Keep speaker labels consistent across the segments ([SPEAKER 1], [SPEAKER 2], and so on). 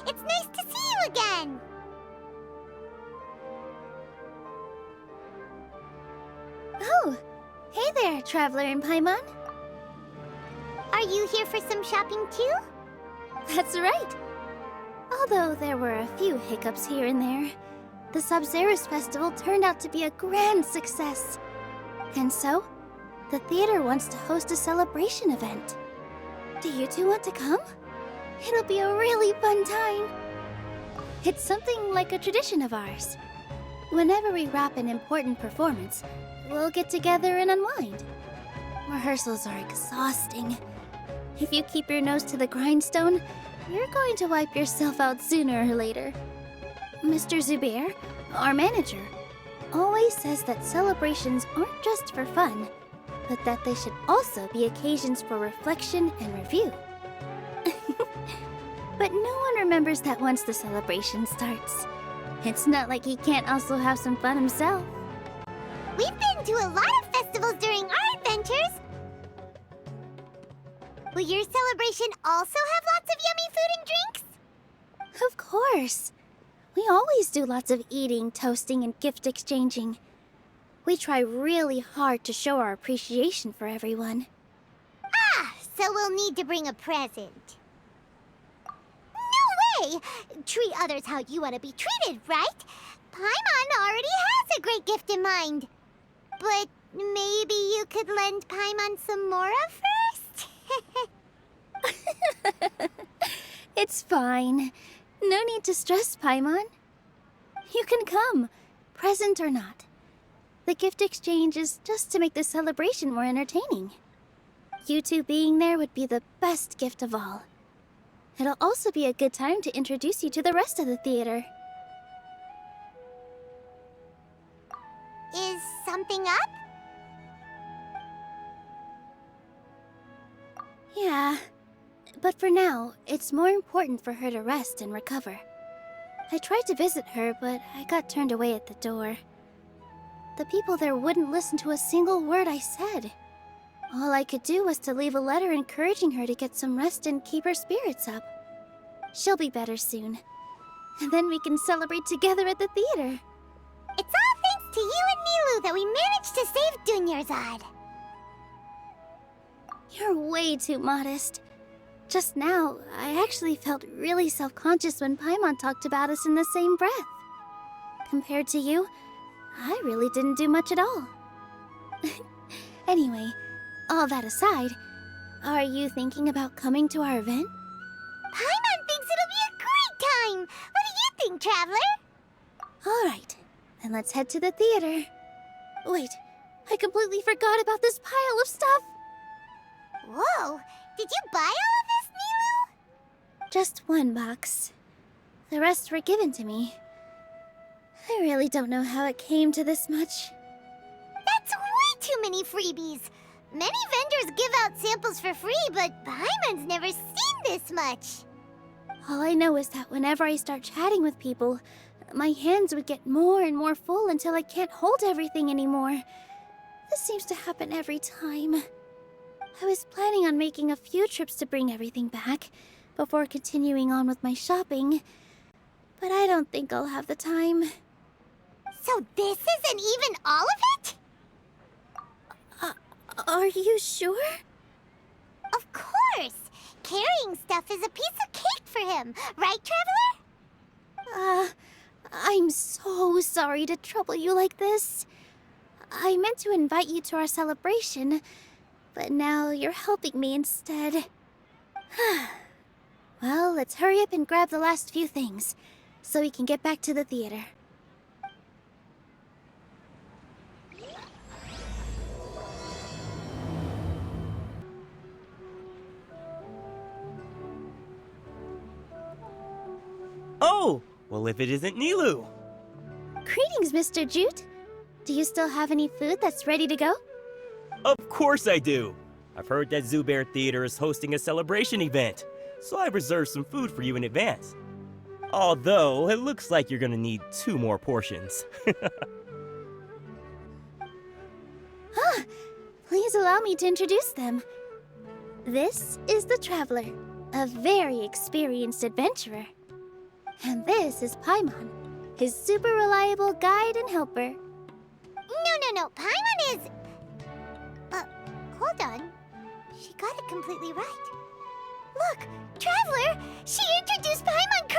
[SPEAKER 1] It's nice to see you again!
[SPEAKER 2] Oh! Hey there, Traveler and Paimon.
[SPEAKER 1] Are you here for some shopping too?
[SPEAKER 2] That's right! Although there were a few hiccups here and there, the Sabzerus Festival turned out to be a grand success. And so, the theater wants to host a celebration event. Do you two want to come? It'll be a really fun time. It's something like a tradition of ours. Whenever we wrap an important performance, we'll get together and unwind. Rehearsals are exhausting. If you keep your nose to the grindstone, you're going to wipe yourself out sooner or later. Mr. Zubayr, our manager, always says that celebrations aren't just for fun, but that they should also be occasions for reflection and review. But no one remembers that once the celebration starts. It's not like he can't also have some fun himself.
[SPEAKER 1] We've been to a lot of festivals during our adventures. Will your celebration also have lots of yummy food and drinks?
[SPEAKER 2] Of course. We always do lots of eating, toasting, and gift exchanging. We try really hard to show our appreciation for everyone.
[SPEAKER 1] Ah, so we'll need to bring a present. No way! Treat others how you want to be treated, right? Paimon already has a great gift in mind. But maybe you could lend Paimon some more of first?
[SPEAKER 2] It's fine. No need to stress, Paimon. You can come, present or not. The gift exchange is just to make the celebration more entertaining. You two being there would be the best gift of all. It'll also be a good time to introduce you to the rest of the theater.
[SPEAKER 1] Is something up?
[SPEAKER 2] Yeah, but for now, it's more important for her to rest and recover. I tried to visit her, but I got turned away at the door. The people there wouldn't listen to a single word I said. All I could do was to leave a letter encouraging her to get some rest and keep her spirits up. She'll be better soon. And then we can celebrate together at the theater.
[SPEAKER 1] It's all thanks to you and NILOU that we managed to save Dunyarzad.
[SPEAKER 2] You're way too modest. Just now, I actually felt really self-conscious when Paimon talked about us in the same breath. Compared to you, I really didn't do much at all. Anyway, all that aside, are you thinking about coming to our event?
[SPEAKER 1] Paimon thinks it'll be a great time! What do you think, Traveler?
[SPEAKER 2] Alright, then let's head to the theater. Wait, I completely forgot about this pile of stuff!
[SPEAKER 1] Whoa! Did you buy all of this, NILOU?
[SPEAKER 2] Just one box. The rest were given to me. I really don't know how it came to this much.
[SPEAKER 1] That's way too many freebies! Many vendors give out samples for free, but Paimon's never seen this much.
[SPEAKER 2] All I know is that whenever I start chatting with people, my hands would get more and more full until I can't hold everything anymore. This seems to happen every time. I was planning on making a few trips to bring everything back before continuing on with my shopping, but I don't think I'll have the time.
[SPEAKER 1] So this isn't even all of it?
[SPEAKER 2] Are you sure?
[SPEAKER 1] Of course! Carrying stuff is a piece of cake for him, right, Traveler?
[SPEAKER 2] I'm so sorry to trouble you like this. I meant to invite you to our celebration, but now you're helping me instead. Well, let's hurry up and grab the last few things, so we can get back to the theater.
[SPEAKER 3] Oh! Well, if it isn't NILOU!
[SPEAKER 2] Greetings, Mr. Jute. Do you still have any food that's ready to go?
[SPEAKER 3] Of course I do! I've heard that Zubayr Theater is hosting a celebration event, so I've reserved some food for you in advance. Although, it looks like you're gonna need 2 more portions.
[SPEAKER 2] Please allow me to introduce them. This is the Traveler, a very experienced adventurer. And this is Paimon, his super reliable guide and helper.
[SPEAKER 1] No. Paimon is... hold on. She got it completely right. Look, Traveler! She introduced Paimon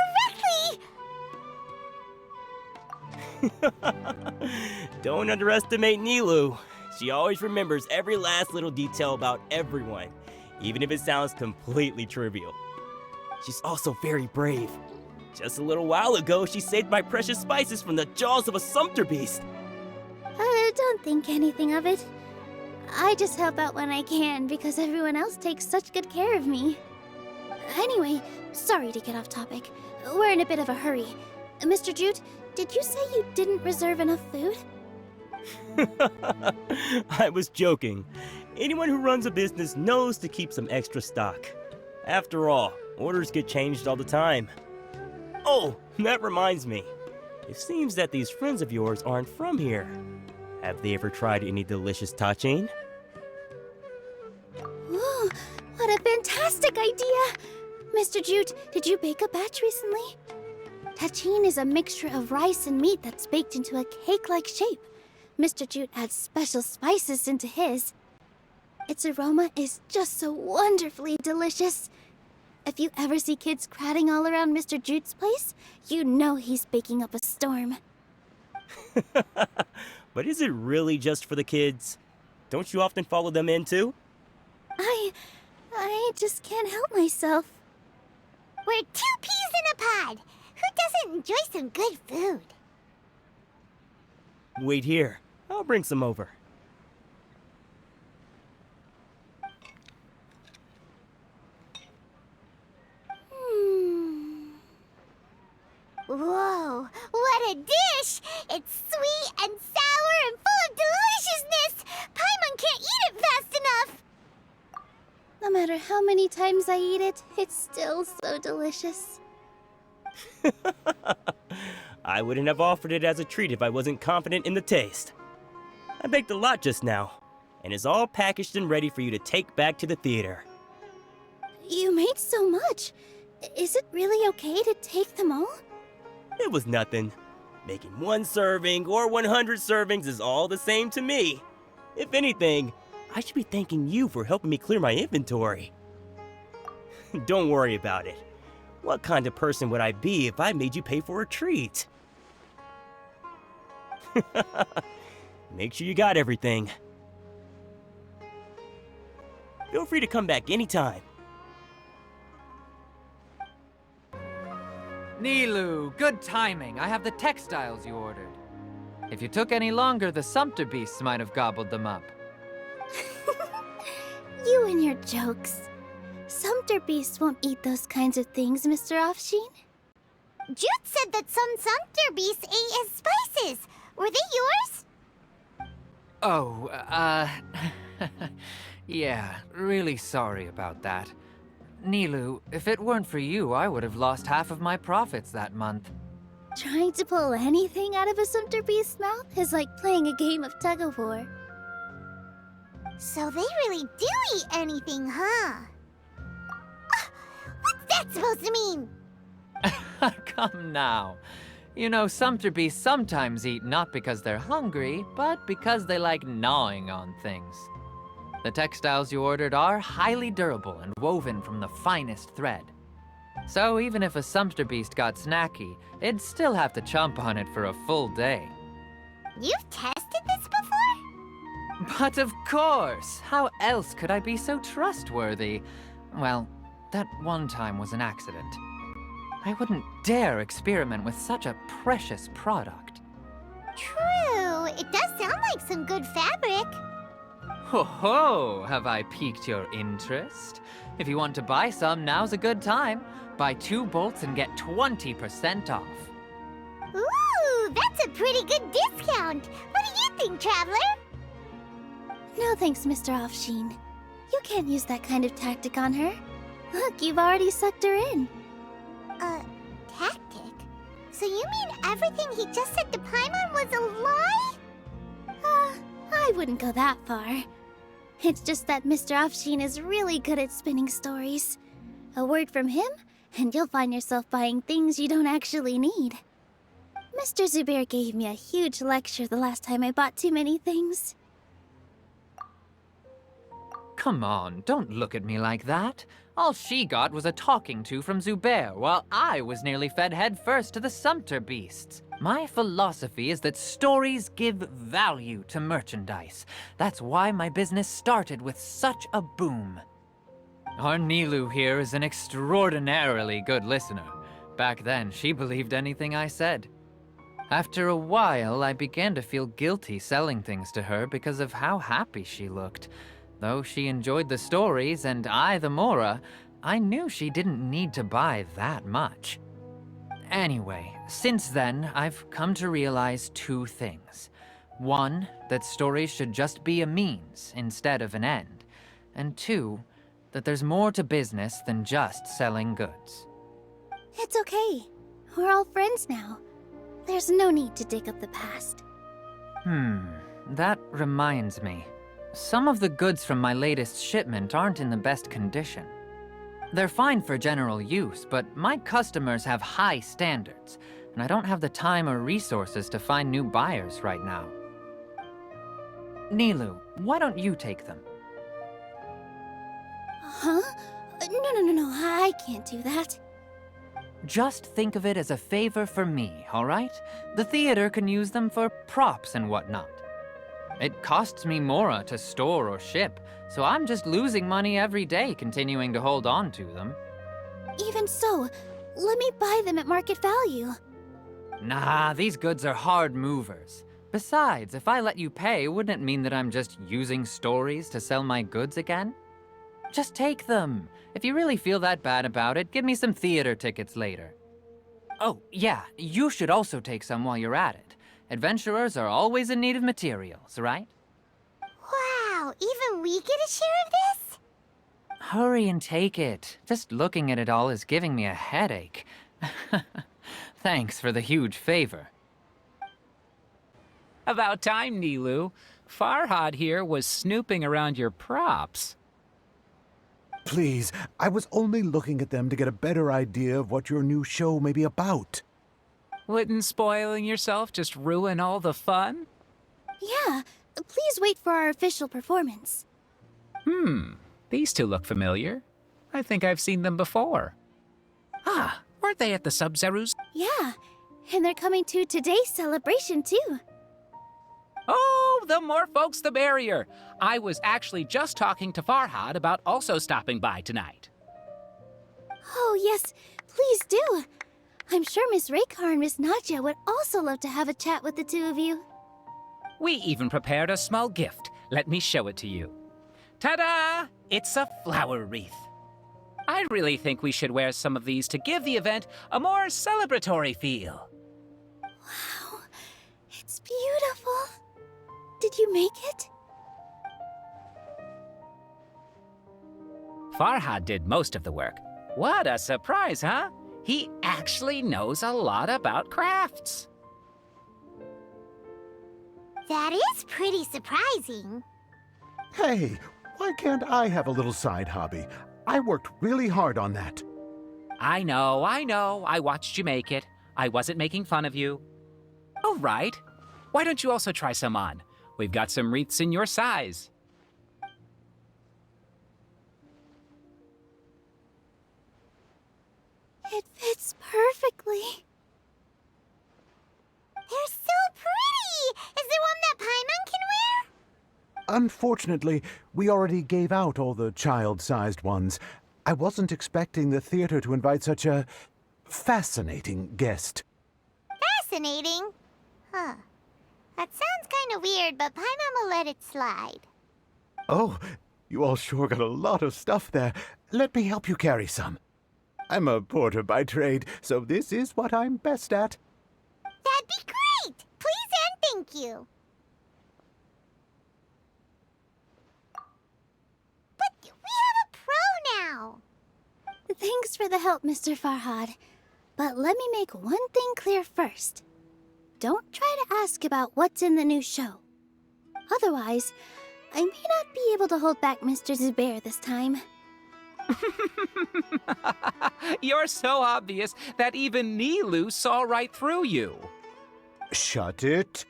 [SPEAKER 1] correctly!
[SPEAKER 3] Don't underestimate NILOU. She always remembers every last little detail about everyone, even if it sounds completely trivial. She's also very brave. Just a little while ago, she saved my precious spices from the jaws of a sumpter beast.
[SPEAKER 2] Don't think anything of it. I just help out when I can because everyone else takes such good care of me. Anyway, sorry to get off topic. We're in a bit of a hurry. Mr. Jute, did you say you didn't reserve enough food?
[SPEAKER 3] I was joking. Anyone who runs a business knows to keep some extra stock. After all, orders get changed all the time. Oh, that reminds me. It seems that these friends of yours aren't from here. Have they ever tried any delicious tachin?
[SPEAKER 2] Ooh, what a fantastic idea! Mr. Jute, did you bake a batch recently? Tachin is a mixture of rice and meat that's baked into a cake-like shape. Mr. Jute adds special spices into his. Its aroma is just so wonderfully delicious. If you ever see kids crowding all around Mr. Jute's place, you know he's baking up a storm.
[SPEAKER 3] But is it really just for the kids? Don't you often follow them in too?
[SPEAKER 2] I just can't help myself.
[SPEAKER 1] We're 2 peas in a pod! Who doesn't enjoy some good food?
[SPEAKER 3] Wait here. I'll bring some over.
[SPEAKER 1] Whoa, what a dish! It's sweet and sour and full of deliciousness! Paimon can't eat it fast enough!
[SPEAKER 2] No matter how many times I eat it, it's still so delicious.
[SPEAKER 3] I wouldn't have offered it as a treat if I wasn't confident in the taste. I baked a lot just now, and it's all packaged and ready for you to take back to the theater.
[SPEAKER 2] You made so much. Is it really okay to take them all?
[SPEAKER 3] It was nothing. Making 1 serving or 100 servings is all the same to me. If anything, I should be thanking you for helping me clear my inventory. Don't worry about it. What kind of person would I be if I made you pay for a treat? Make sure you got everything. Feel free to come back anytime.
[SPEAKER 4] NILOU, good timing. I have the textiles you ordered. If you took any longer, the sumpter beasts might have gobbled them up.
[SPEAKER 2] You and your jokes. Sumpter beasts won't eat those kinds of things, Mr. Offsheen.
[SPEAKER 1] Jute said that some sumpter beasts ate his spices. Were they yours?
[SPEAKER 4] Oh, yeah, really sorry about that. NILOU, if it weren't for you, I would have lost half of my profits that month.
[SPEAKER 2] Trying to pull anything out of a sumpter beast's mouth is like playing a game of tug-of-war.
[SPEAKER 1] So they really do eat anything, huh? What's that supposed to mean?
[SPEAKER 4] Come now. You know, sumpter beasts sometimes eat not because they're hungry, but because they like gnawing on things. The textiles you ordered are highly durable and woven from the finest thread. So even if a sumpter beast got snacky, it'd still have to chomp on it for a full day.
[SPEAKER 1] You've tested this before?
[SPEAKER 4] But of course! How else could I be so trustworthy? Well, that one time was an accident. I wouldn't dare experiment with such a precious product.
[SPEAKER 1] True. It does sound like some good fabric.
[SPEAKER 4] Ho ho! Have I piqued your interest? If you want to buy some, now's a good time. Buy 2 bolts and get 20% off.
[SPEAKER 1] Ooh, that's a pretty good discount. What do you think, Traveler?
[SPEAKER 2] No thanks, Mr. Offsheen. You can't use that kind of tactic on her. Look, you've already sucked her in.
[SPEAKER 1] Tactic? So you mean everything he just said to Paimon was a lie?
[SPEAKER 2] I wouldn't go that far. It's just that Mr. Offsheen is really good at spinning stories. A word from him, and you'll find yourself buying things you don't actually need. Mr. Zubayr gave me a huge lecture the last time I bought too many things.
[SPEAKER 4] Come on, don't look at me like that. All she got was a talking to from Zubayr, while I was nearly fed headfirst to the sumpter beasts. My philosophy is that stories give value to merchandise. That's why my business started with such a boom. Our NILOU here is an extraordinarily good listener. Back then, she believed anything I said. After a while, I began to feel guilty selling things to her because of how happy she looked. Though she enjoyed the stories and I the Mora, I knew she didn't need to buy that much. Anyway, since then, I've come to realize two things. One, that stories should just be a means instead of an end. And two, that there's more to business than just selling goods.
[SPEAKER 2] It's okay. We're all friends now. There's no need to dig up the past.
[SPEAKER 4] That reminds me. Some of the goods from my latest shipment aren't in the best condition. They're fine for general use, but my customers have high standards, and I don't have the time or resources to find new buyers right now. NILOU, why don't you take them?
[SPEAKER 2] Huh? No, I can't do that.
[SPEAKER 4] Just think of it as a favor for me, all right? The theater can use them for props and whatnot. It costs me Mora to store or ship, so I'm just losing money every day continuing to hold on to them.
[SPEAKER 2] Even so, let me buy them at market value.
[SPEAKER 4] Nah, these goods are hard movers. Besides, if I let you pay, wouldn't it mean that I'm just using stories to sell my goods again? Just take them. If you really feel that bad about it, give me some theater tickets later. Oh, yeah, you should also take some while you're at it. Adventurers are always in need of materials, right?
[SPEAKER 1] Wow, even we get a share of this?
[SPEAKER 4] Hurry and take it. Just looking at it all is giving me a headache. Thanks for the huge favor.
[SPEAKER 5] About time, NILOU. Farhad here was snooping around your props.
[SPEAKER 6] Please, I was only looking at them to get a better idea of what your new show may be about.
[SPEAKER 5] Wouldn't spoiling yourself just ruin all the fun?
[SPEAKER 2] Yeah, please wait for our official performance.
[SPEAKER 5] These two look familiar. I think I've seen them before. Ah, weren't they at the Sub-Zero's?
[SPEAKER 2] Yeah, and they're coming to today's celebration too.
[SPEAKER 5] Oh, the more folks the merrier. I was actually just talking to Farhad about also stopping by tonight.
[SPEAKER 2] Oh yes, please do. I'm sure Miss Raykar and Miss Nadja would also love to have a chat with the two of you.
[SPEAKER 5] We even prepared a small gift. Let me show it to you. Ta-da! It's a flower wreath. I really think we should wear some of these to give the event a more celebratory feel.
[SPEAKER 2] Wow, it's beautiful. Did you make it?
[SPEAKER 5] Farhad did most of the work. What a surprise, huh? He actually knows a lot about crafts.
[SPEAKER 1] That is pretty surprising.
[SPEAKER 6] Hey, why can't I have a little side hobby? I worked really hard on that.
[SPEAKER 5] I know. I watched you make it. I wasn't making fun of you. All right. Why don't you also try some on? We've got some wreaths in your size.
[SPEAKER 2] It fits perfectly.
[SPEAKER 1] They're so pretty! Is there one that Paimon can wear?
[SPEAKER 6] Unfortunately, we already gave out all the child-sized ones. I wasn't expecting the theater to invite such a fascinating guest.
[SPEAKER 1] Fascinating. Huh. That sounds kind of weird, but Paimon will let it slide.
[SPEAKER 6] Oh, you all sure got a lot of stuff there. Let me help you carry some. I'm a porter by trade, so this is what I'm best at.
[SPEAKER 1] That'd be great! Please and thank you. But we have a pro now.
[SPEAKER 2] Thanks for the help, Mr. Farhad. But let me make one thing clear first. Don't try to ask about what's in the new show. Otherwise, I may not be able to hold back Mr. Zubayr this time.
[SPEAKER 5] You're so obvious that even NILOU saw right through you.
[SPEAKER 6] Shut it.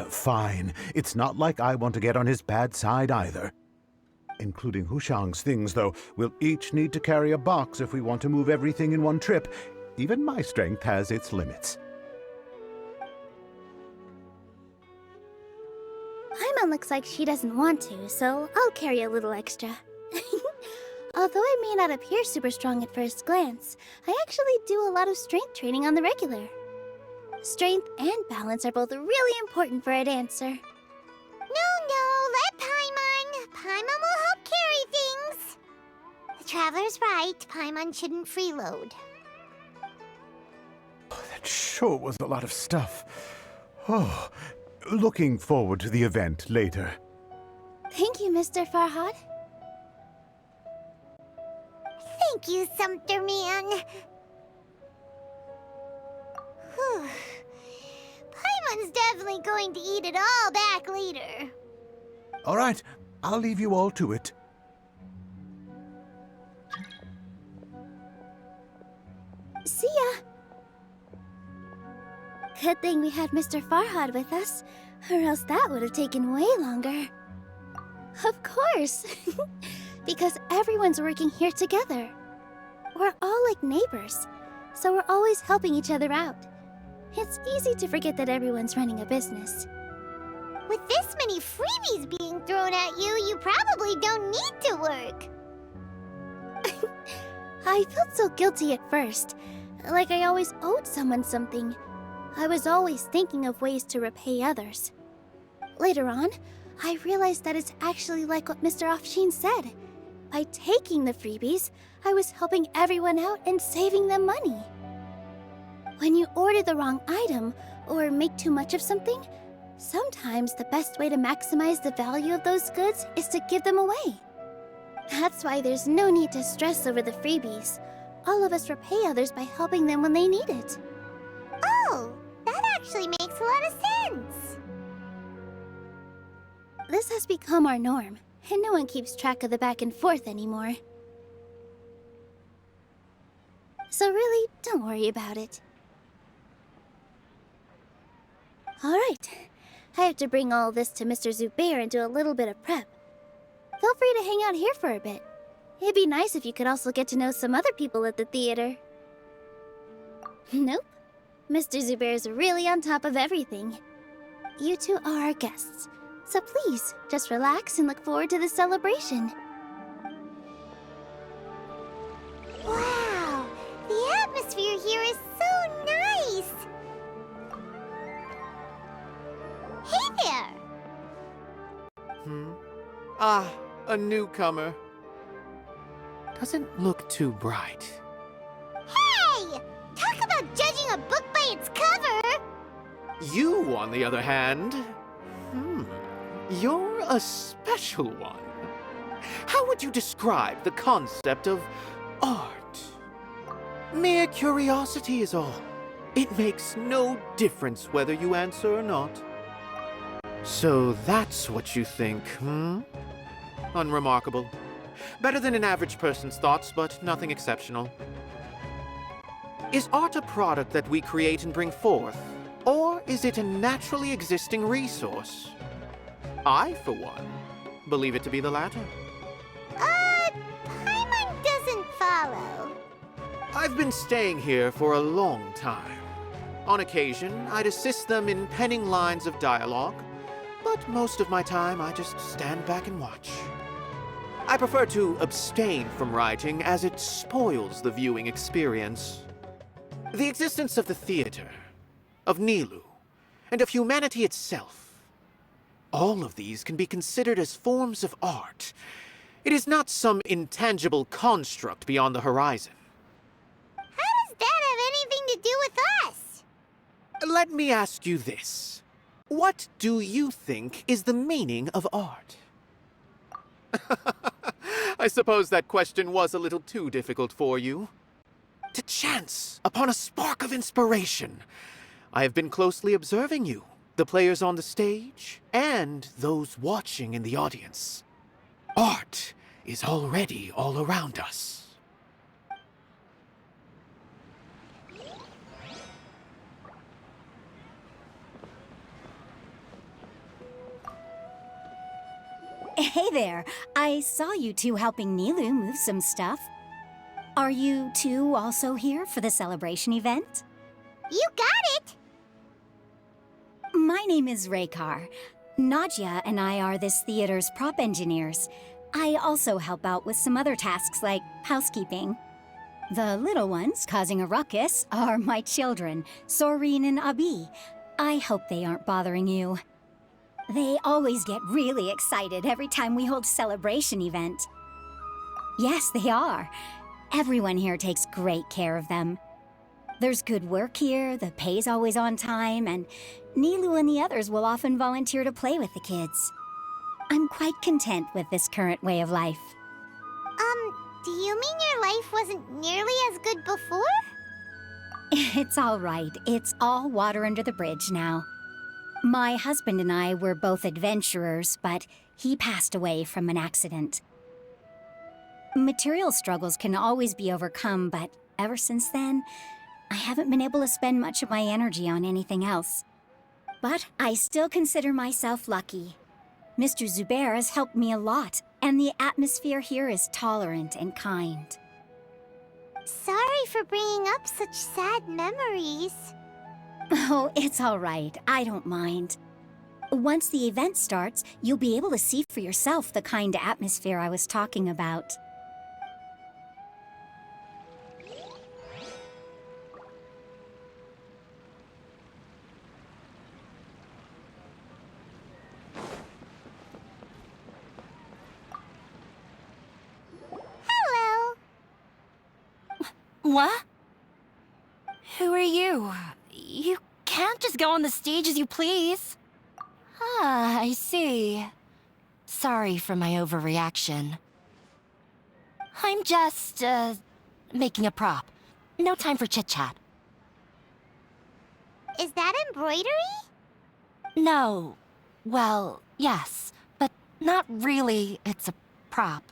[SPEAKER 6] Fine. It's not like I want to get on his bad side either. Including Hushang's things, though, we'll each need to carry a box if we want to move everything in one trip. Even my strength has its limits.
[SPEAKER 2] Paimon looks like she doesn't want to, so I'll carry a little extra. Although I may not appear super strong at first glance, I actually do a lot of strength training on the regular. Strength and balance are both really important for a dancer.
[SPEAKER 1] No, let Paimon. Paimon will help carry things. The Traveler's right. Paimon shouldn't freeload.
[SPEAKER 6] That sure was a lot of stuff. Oh, looking forward to the event later.
[SPEAKER 2] Thank you, Mr. Farhad.
[SPEAKER 1] Thank you, Sumpter Man. Whew. Paimon's definitely going to eat it all back later.
[SPEAKER 6] All right, I'll leave you all to it.
[SPEAKER 2] See ya! Good thing we had Mr. Farhad with us, or else that would have taken way longer. Of course! Because everyone's working here together. We're all like neighbors, so we're always helping each other out. It's easy to forget that everyone's running a business.
[SPEAKER 1] With this many freebies being thrown at you, you probably don't need to work.
[SPEAKER 2] I felt so guilty at first, like I always owed someone something. I was always thinking of ways to repay others. Later on, I realized that it's actually like what Mr. Afshin said. By taking the freebies, I was helping everyone out and saving them money. When you order the wrong item or make too much of something, sometimes the best way to maximize the value of those goods is to give them away. That's why there's no need to stress over the freebies. All of us repay others by helping them when they need it.
[SPEAKER 1] Oh, that actually makes a lot of sense.
[SPEAKER 2] This has become our norm, and no one keeps track of the back and forth anymore. So really, don't worry about it. Alright, I have to bring all this to Mr. Zubayr and do a little bit of prep. Feel free to hang out here for a bit. It'd be nice if you could also get to know some other people at the theater. Nope. Mr. Zubair's really on top of everything. You two are our guests, so please, just relax and look forward to the celebration.
[SPEAKER 1] Wow, the atmosphere here is so nice. Hey there!
[SPEAKER 7] Ah, a newcomer. Doesn't look too bright.
[SPEAKER 1] Hey! Talk about judging a book by its cover!
[SPEAKER 7] You, on the other hand, you're a special one. How would you describe the concept of art? Mere curiosity is all. It makes no difference whether you answer or not. So that's what you think, Unremarkable. Better than an average person's thoughts, but nothing exceptional. Is art a product that we create and bring forth, or is it a naturally existing resource? I, for one, believe it to be the latter.
[SPEAKER 1] Paimon doesn't follow.
[SPEAKER 7] I've been staying here for a long time. On occasion, I'd assist them in penning lines of dialogue, but most of my time I just stand back and watch. I prefer to abstain from writing as it spoils the viewing experience. The existence of the theater, of NILOU, and of humanity itself, all of these can be considered as forms of art. It is not some intangible construct beyond the horizon.
[SPEAKER 1] How does that have anything to do with us?
[SPEAKER 7] Let me ask you this. What do you think is the meaning of art? I suppose that question was a little too difficult for you. To chance upon a spark of inspiration, I have been closely observing you, the players on the stage, and those watching in the audience. Art is already all around us.
[SPEAKER 8] Hey there, I saw you two helping NILOU move some stuff. Are you two also here for the celebration event?
[SPEAKER 1] You got it!
[SPEAKER 8] My name is Raykar. Nadia and I are this theater's prop engineers. I also help out with some other tasks like housekeeping. The little ones causing a ruckus are my children, Soreen and Abi. I hope they aren't bothering you. They always get really excited every time we hold a celebration event. Yes, they are. Everyone here takes great care of them. There's good work here, the pay's always on time, and NILOU and the others will often volunteer to play with the kids. I'm quite content with this current way of life.
[SPEAKER 1] Do you mean your life wasn't nearly as good before?
[SPEAKER 8] It's all right. It's all water under the bridge now. My husband and I were both adventurers, but he passed away from an accident. Material struggles can always be overcome, but ever since then, I haven't been able to spend much of my energy on anything else. But I still consider myself lucky. Mr. Zubayr has helped me a lot, and the atmosphere here is tolerant and kind.
[SPEAKER 1] Sorry for bringing up such sad memories.
[SPEAKER 8] Oh, it's all right. I don't mind. Once the event starts, you'll be able to see for yourself the kind of atmosphere I was talking about.
[SPEAKER 1] Hello.
[SPEAKER 9] What? Who are you? You can't just go on the stage as you please. Ah, I see. Sorry for my overreaction. I'm just, making a prop. No time for chit-chat.
[SPEAKER 1] Is that embroidery?
[SPEAKER 9] No. Well, yes, but not really. It's a prop.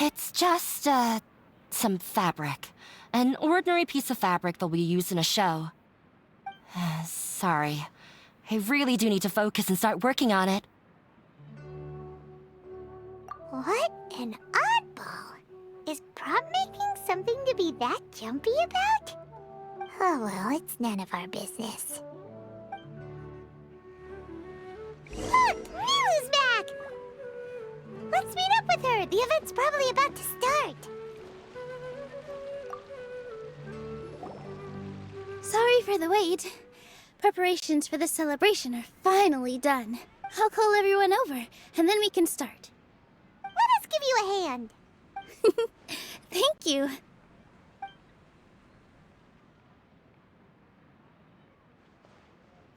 [SPEAKER 9] It's just, some fabric. An ordinary piece of fabric that we use in a show. Sorry. I really do need to focus and start working on it.
[SPEAKER 1] What an oddball. Is prop making something to be that jumpy about? Oh well, it's none of our business. Look! NILOU's back! Let's meet up with her! The event's probably about to start!
[SPEAKER 2] Sorry for the wait. Preparations for the celebration are finally done. I'll call everyone over, and then we can start.
[SPEAKER 1] Let us give you a hand!
[SPEAKER 2] Thank you.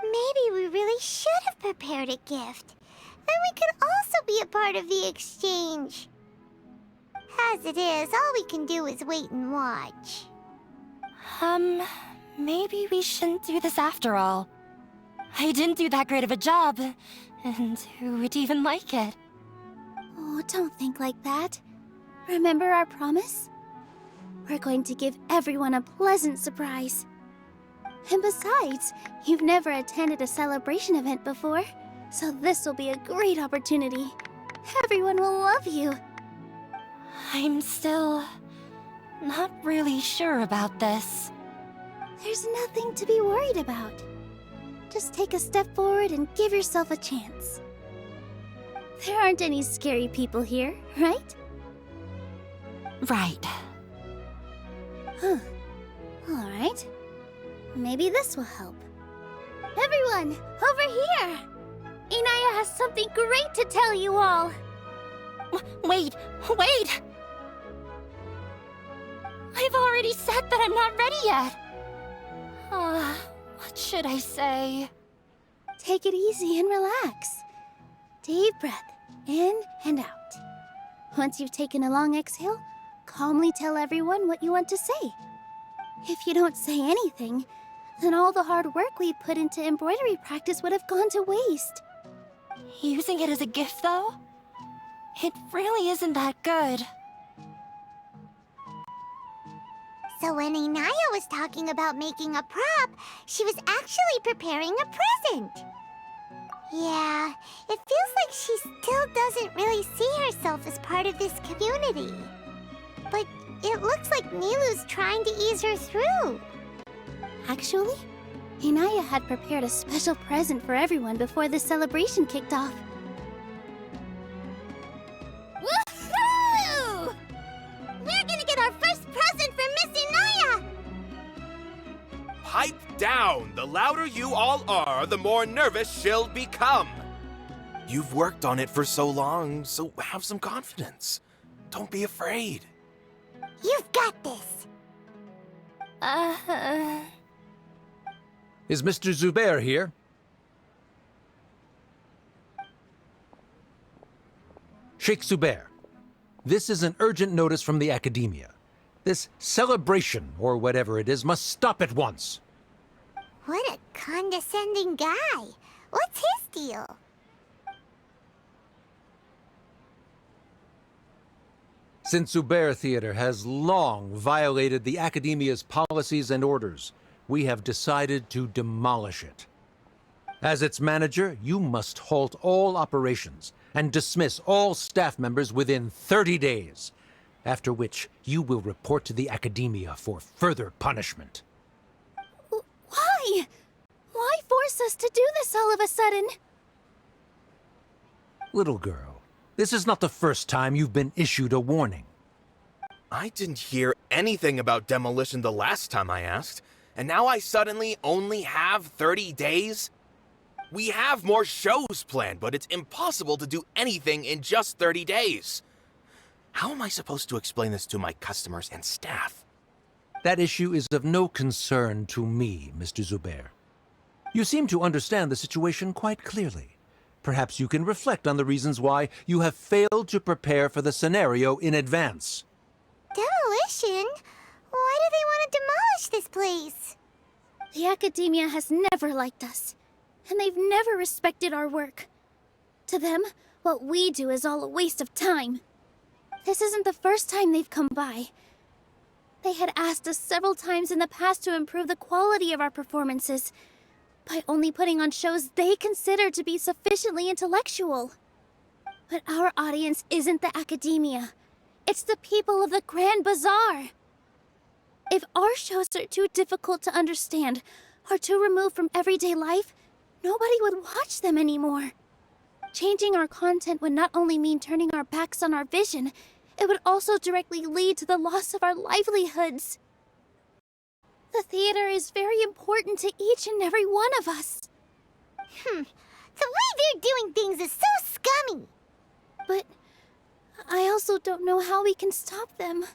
[SPEAKER 1] Maybe we really should have prepared a gift. Then we could also be a part of the exchange. As it is, all we can do is wait and watch.
[SPEAKER 9] Maybe we shouldn't do this after all. I didn't do that great of a job, and who would even like it?
[SPEAKER 2] Oh, don't think like that. Remember our promise? We're going to give everyone a pleasant surprise. And besides, you've never attended a celebration event before, so this will be a great opportunity. Everyone will love you.
[SPEAKER 9] I'm still not really sure about this.
[SPEAKER 2] There's nothing to be worried about. Just take a step forward and give yourself a chance. There aren't any scary people here, right?
[SPEAKER 9] Right.
[SPEAKER 2] Huh. All right. Maybe this will help. Everyone, over here! Inaya has something great to tell you all.
[SPEAKER 9] Wait! I've already said that I'm not ready yet. What should I say?
[SPEAKER 2] Take it easy and relax. Deep breath, in and out. Once you've taken a long exhale, calmly tell everyone what you want to say. If you don't say anything, then all the hard work we put into embroidery practice would have gone to waste.
[SPEAKER 9] Using it as a gift, though? It really isn't that good.
[SPEAKER 1] So when Inaya was talking about making a prop, she was actually preparing a present. Yeah, it feels like she still doesn't really see herself as part of this community. But it looks like NILOU's trying to ease her through.
[SPEAKER 2] Actually, Inaya had prepared a special present for everyone before the celebration kicked off.
[SPEAKER 1] Woohoo! We're gonna get our first present from Miss Inaya!
[SPEAKER 10] Pipe down! The louder you all are, the more nervous she'll become. You've worked on it for so long, so have some confidence. Don't be afraid.
[SPEAKER 1] You've got this.
[SPEAKER 11] Is Mr. Zubayr here? Sheikh Zubayr, this is an urgent notice from the Academia. This celebration, or whatever it is, must stop at once.
[SPEAKER 1] What a condescending guy. What's his deal?
[SPEAKER 11] Since Zubayr Theater has long violated the Academia's policies and orders, we have decided to demolish it. As its manager, you must halt all operations and dismiss all staff members within 30 days, after which you will report to the Academia for further punishment.
[SPEAKER 2] Why? Why force us to do this all of a sudden?
[SPEAKER 11] Little girl, this is not the first time you've been issued a warning.
[SPEAKER 10] I didn't hear anything about demolition the last time I asked, and now I suddenly only have 30 days? We have more shows planned, but it's impossible to do anything in just 30 days. How am I supposed to explain this to my customers and staff?
[SPEAKER 11] That issue is of no concern to me, Mr. Zubayr. You seem to understand the situation quite clearly. Perhaps you can reflect on the reasons why you have failed to prepare for the scenario in advance.
[SPEAKER 1] Demolition? Why do they want to demolish this place?
[SPEAKER 2] The Academia has never liked us, and they've never respected our work. To them, what we do is all a waste of time. This isn't the first time they've come by. They had asked us several times in the past to improve the quality of our performances by only putting on shows they consider to be sufficiently intellectual. But our audience isn't the Academia. It's the people of the Grand Bazaar. If our shows are too difficult to understand or too removed from everyday life, nobody would watch them anymore. Changing our content would not only mean turning our backs on our vision, it would also directly lead to the loss of our livelihoods. The theater is very important to each and every one of us.
[SPEAKER 1] The way they're doing things is so scummy.
[SPEAKER 2] But I also don't know how we can stop them.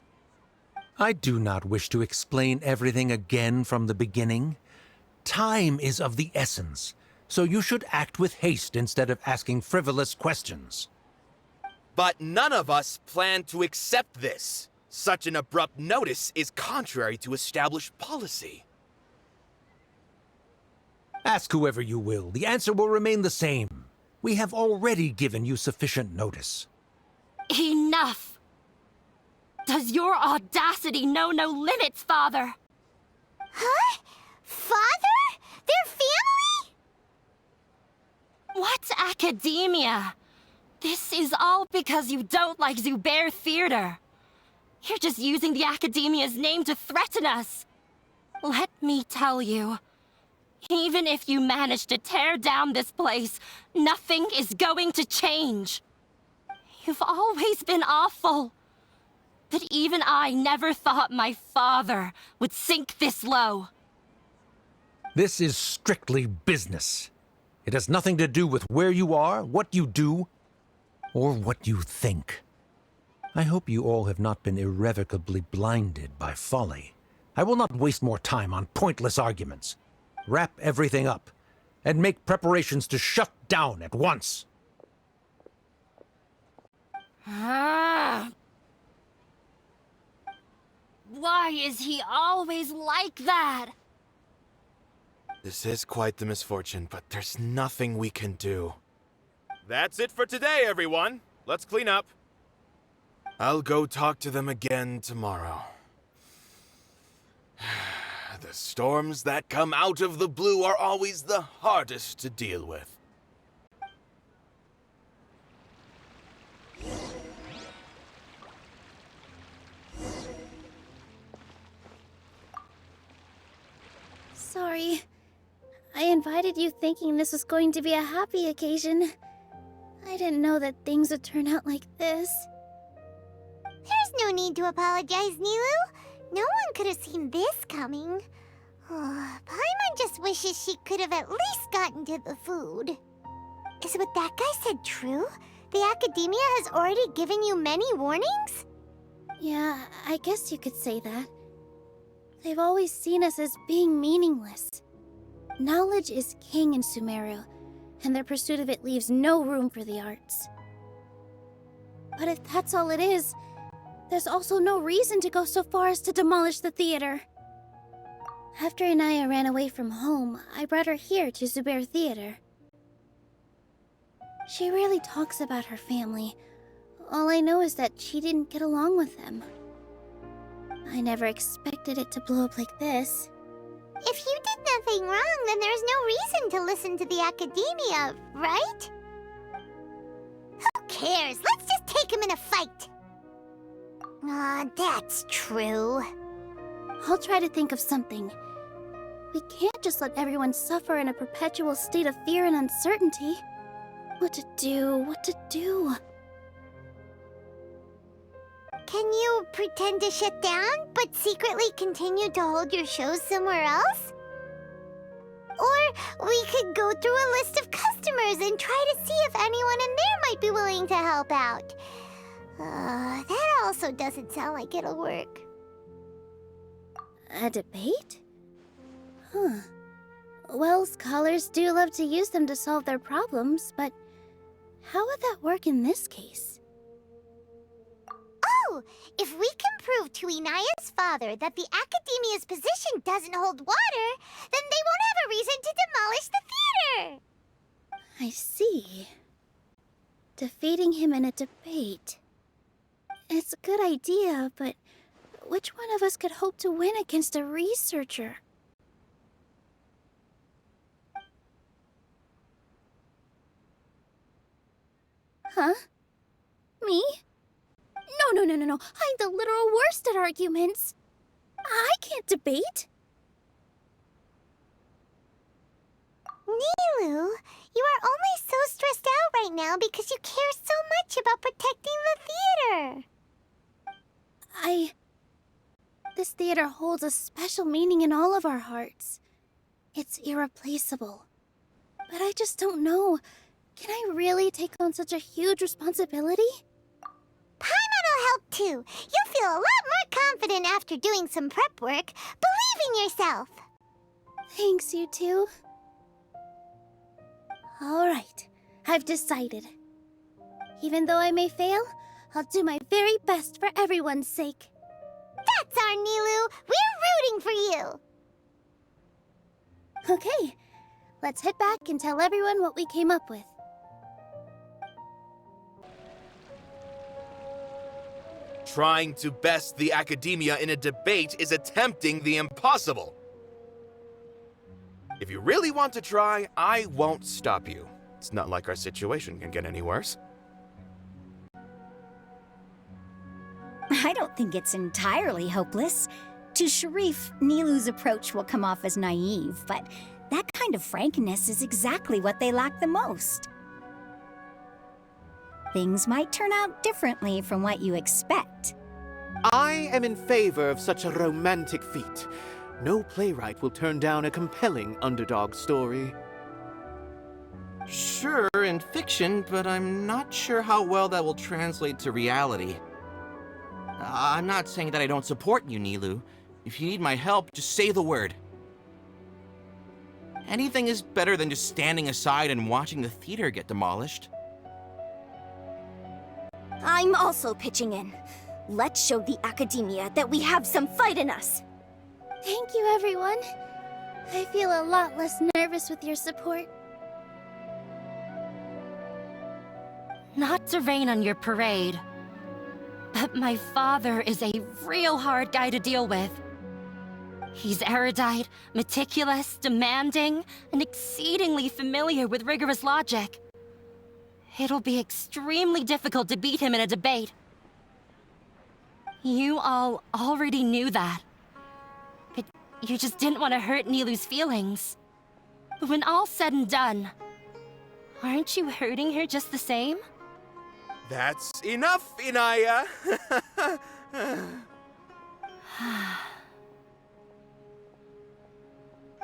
[SPEAKER 11] I do not wish to explain everything again from the beginning. Time is of the essence, so you should act with haste instead of asking frivolous questions.
[SPEAKER 10] But none of us plan to accept this. Such an abrupt notice is contrary to established policy.
[SPEAKER 11] Ask whoever you will, the answer will remain the same. We have already given you sufficient notice.
[SPEAKER 9] Enough! Does your audacity know no limits, Father?
[SPEAKER 1] Huh? Father? Their family?
[SPEAKER 9] What academia? This is all because you don't like Zubayr Theater. You're just using the Academia's name to threaten us. Let me tell you, even if you manage to tear down this place, nothing is going to change. You've always been awful. But even I never thought my father would sink this low.
[SPEAKER 11] This is strictly business. It has nothing to do with where you are, what you do, or what you think. I hope you all have not been irrevocably blinded by folly. I will not waste more time on pointless arguments. Wrap everything up, and make preparations to shut down at once.
[SPEAKER 9] Why is he always like that?
[SPEAKER 10] This is quite the misfortune, but there's nothing we can do. That's it for today, everyone. let's clean up. I'll go talk to them again tomorrow. The storms that come out of the blue are always the hardest to deal with.
[SPEAKER 2] Sorry. I invited you thinking this was going to be a happy occasion. I didn't know that things would turn out like this.
[SPEAKER 1] There's no need to apologize, NILOU. No one could have seen this coming. Paimon just wishes she could have at least gotten to the food. Is what that guy said true? The Academia has already given you many warnings?
[SPEAKER 2] Yeah, I guess you could say that. They've always seen us as being meaningless. Knowledge is king in Sumeru, and their pursuit of it leaves no room for the arts. But if that's all it is, there's also no reason to go so far as to demolish the theater. After Inaya ran away from home, I brought her here to Zubayr Theater. She rarely talks about her family. All I know is that she didn't get along with them. I never expected it to blow up like this.
[SPEAKER 1] If you did nothing wrong, then there's no reason to listen to the Academia, right? Who cares? Let's just take him in a fight. That's true.
[SPEAKER 2] I'll try to think of something. We can't just let everyone suffer in a perpetual state of fear and uncertainty. What to do?
[SPEAKER 1] Can you pretend to shut down, but secretly continue to hold your shows somewhere else? Or we could go through a list of customers and try to see if anyone in there might be willing to help out. That also doesn't sound like it'll work.
[SPEAKER 2] A debate? Huh. Well, scholars do love to use them to solve their problems, but how would that work in this case?
[SPEAKER 1] Oh, if we can prove to Inaya's father that the Academia's position doesn't hold water, then they won't have a reason to demolish the theater!
[SPEAKER 2] I see. Defeating him in a debate. It's a good idea, but which one of us could hope to win against a researcher? Huh? Me? No. I'm the literal worst at arguments. I can't debate.
[SPEAKER 1] NILOU, you are only so stressed out right now because you care so much about protecting the theater.
[SPEAKER 2] This theater holds a special meaning in all of our hearts. It's irreplaceable. But I just don't know. Can I really take on such a huge responsibility?
[SPEAKER 1] Paimon will help too. You'll feel a lot more confident after doing some prep work. Believe in yourself.
[SPEAKER 2] Thanks, you two. Alright, I've decided. Even though I may fail, I'll do my very best for everyone's sake.
[SPEAKER 1] That's our NILOU. We're rooting for you.
[SPEAKER 2] Okay, let's head back and tell everyone what we came up with.
[SPEAKER 10] Trying to best the Academia in a debate is attempting the impossible. If you really want to try, I won't stop you. It's not like our situation can get any worse.
[SPEAKER 8] I don't think it's entirely hopeless. To Sharif, NILOU's approach will come off as naive, but that kind of frankness is exactly what they lack the most. Things might turn out differently from what you expect.
[SPEAKER 7] I am in favor of such a romantic feat. No playwright will turn down a compelling underdog story.
[SPEAKER 12] Sure, in fiction, but I'm not sure how well that will translate to reality. I'm not saying that I don't support you, NILOU. If you need my help, just say the word. Anything is better than just standing aside and watching the theater get demolished.
[SPEAKER 13] I'm also pitching in. Let's show the Academia that we have some fight in us.
[SPEAKER 2] Thank you, everyone. I feel a lot less nervous with your support.
[SPEAKER 9] Not to rain on your parade, but my father is a real hard guy to deal with. He's erudite, meticulous, demanding, and exceedingly familiar with rigorous logic. It'll be extremely difficult to beat him in a debate. You all already knew that. But you just didn't want to hurt NILOU's feelings. But when all's said and done, aren't you hurting her just the same?
[SPEAKER 10] That's enough, Inaya!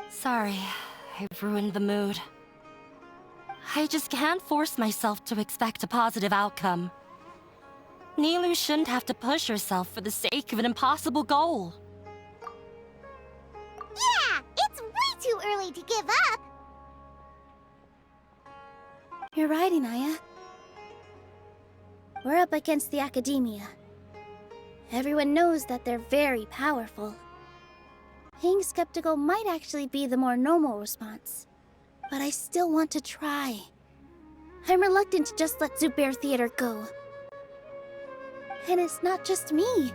[SPEAKER 9] Sorry, I've ruined the mood. I just can't force myself to expect a positive outcome. NILOU shouldn't have to push herself for the sake of an impossible goal.
[SPEAKER 1] Yeah, it's way too early to give up.
[SPEAKER 2] You're right, Inaya. We're up against the Academia. Everyone knows that they're very powerful. Being skeptical might actually be the more normal response. But I still want to try. I'm reluctant to just let Zubayr Theater go. And it's not just me.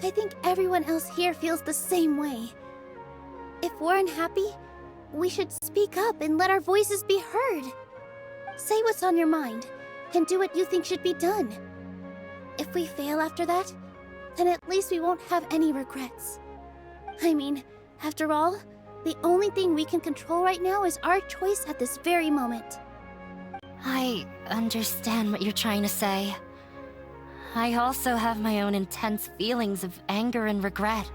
[SPEAKER 2] I think everyone else here feels the same way. If we're unhappy, we should speak up and let our voices be heard. Say what's on your mind, and do what you think should be done. If we fail after that, then at least we won't have any regrets. I mean, after all, the only thing we can control right now is our choice at this very moment.
[SPEAKER 9] I understand what you're trying to say. I also have my own intense feelings of anger and regret.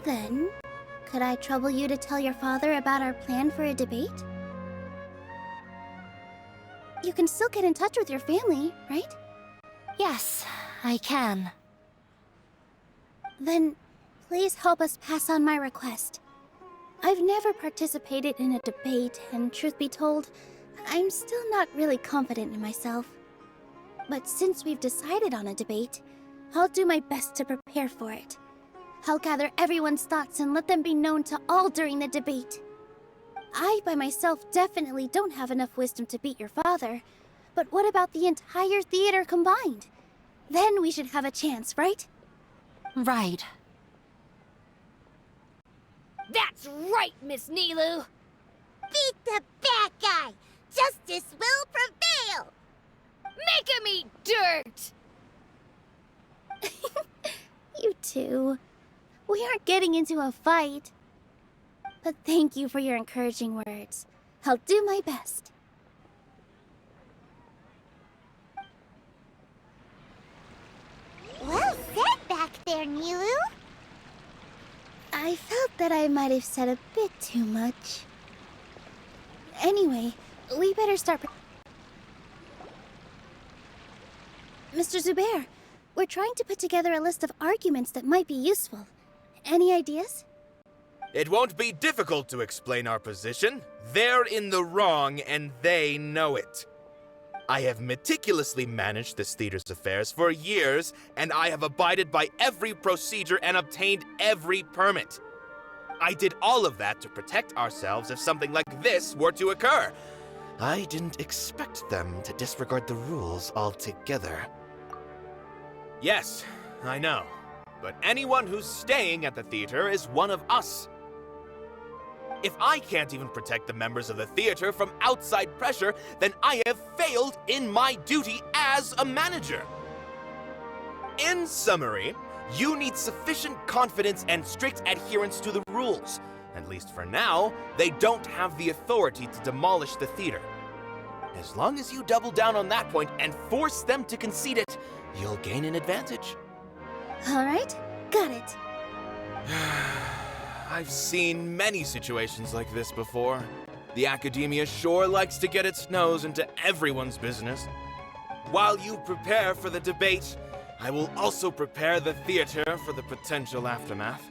[SPEAKER 2] Then, could I trouble you to tell your father about our plan for a debate? You can still get in touch with your family, right?
[SPEAKER 9] Yes, I can.
[SPEAKER 2] Then, please help us pass on my request. I've never participated in a debate, and truth be told, I'm still not really confident in myself. But since we've decided on a debate, I'll do my best to prepare for it. I'll gather everyone's thoughts and let them be known to all during the debate. I, by myself, definitely don't have enough wisdom to beat your father. But what about the entire theater combined? Then we should have a chance, right?
[SPEAKER 9] Right.
[SPEAKER 13] That's right, Miss NILOU! Beat the bad guy! Justice will prevail! Make him eat dirt!
[SPEAKER 2] You two. We aren't getting into a fight. But thank you for your encouraging words. I'll do my best.
[SPEAKER 1] Well said back there, NILOU.
[SPEAKER 2] I felt that I might have said a bit too much. Anyway, we better start. Mr. Zubayr, we're trying to put together a list of arguments that might be useful. Any ideas?
[SPEAKER 10] It won't be difficult to explain our position. They're in the wrong, and they know it. I have meticulously managed this theater's affairs for years, and I have abided by every procedure and obtained every permit. I did all of that to protect ourselves if something like this were to occur. I didn't expect them to disregard the rules altogether. Yes, I know. But anyone who's staying at the theater is one of us. If I can't even protect the members of the theater from outside pressure, then I have failed in my duty as a manager. In summary, you need sufficient confidence and strict adherence to the rules. At least for now, they don't have the authority to demolish the theater. As long as you double down on that point and force them to concede it, you'll gain an advantage.
[SPEAKER 2] All right, got it.
[SPEAKER 10] I've seen many situations like this before. The Academia sure likes to get its nose into everyone's business. While you prepare for the debate, I will also prepare the theater for the potential aftermath.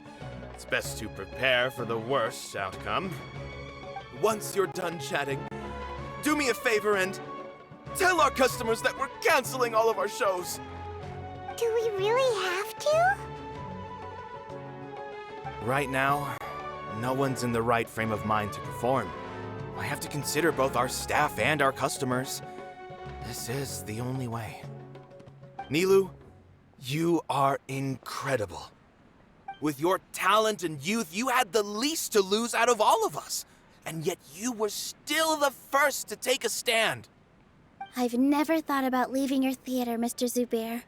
[SPEAKER 10] It's best to prepare for the worst outcome. Once you're done chatting, do me a favor and tell our customers that we're canceling all of our shows.
[SPEAKER 1] Do we really have to?
[SPEAKER 10] Right now, no one's in the right frame of mind to perform. I have to consider both our staff and our customers. This is the only way. NILOU, you are incredible. With your talent and youth, you had the least to lose out of all of us. And yet you were still the first to take a stand.
[SPEAKER 2] I've never thought about leaving your theater, Mr. Zubayr.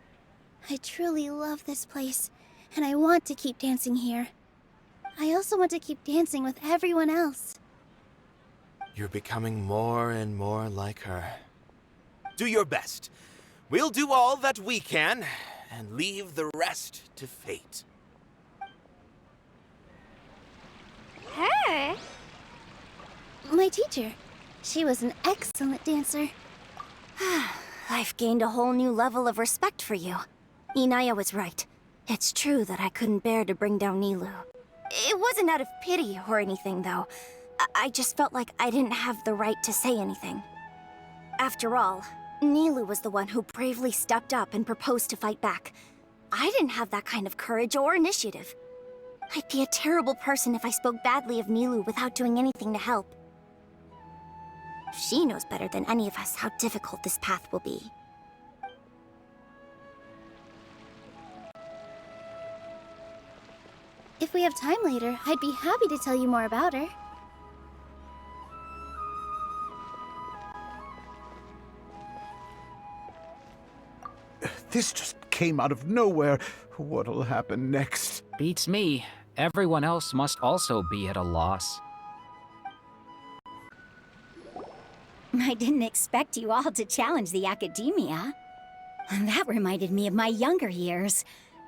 [SPEAKER 2] I truly love this place, and I want to keep dancing here. I also want to keep dancing with everyone else.
[SPEAKER 10] You're becoming more and more like her. Do your best. We'll do all that we can, and leave the rest to fate.
[SPEAKER 2] Her? My teacher. She was an excellent dancer.
[SPEAKER 14] I've gained a whole new level of respect for you. Inaya was right. It's true that I couldn't bear to bring down NILOU. It wasn't out of pity or anything, though. I just felt like I didn't have the right to say anything. After all, NILOU was the one who bravely stepped up and proposed to fight back. I didn't have that kind of courage or initiative. I'd be a terrible person if I spoke badly of NILOU without doing anything to help. She knows better than any of us how difficult this path will be.
[SPEAKER 2] If we have time later, I'd be happy to tell you more about her.
[SPEAKER 6] This just came out of nowhere. What'll happen next?
[SPEAKER 5] Beats me. Everyone else must also be at a loss.
[SPEAKER 8] I didn't expect you all to challenge the academia. That reminded me of my younger years.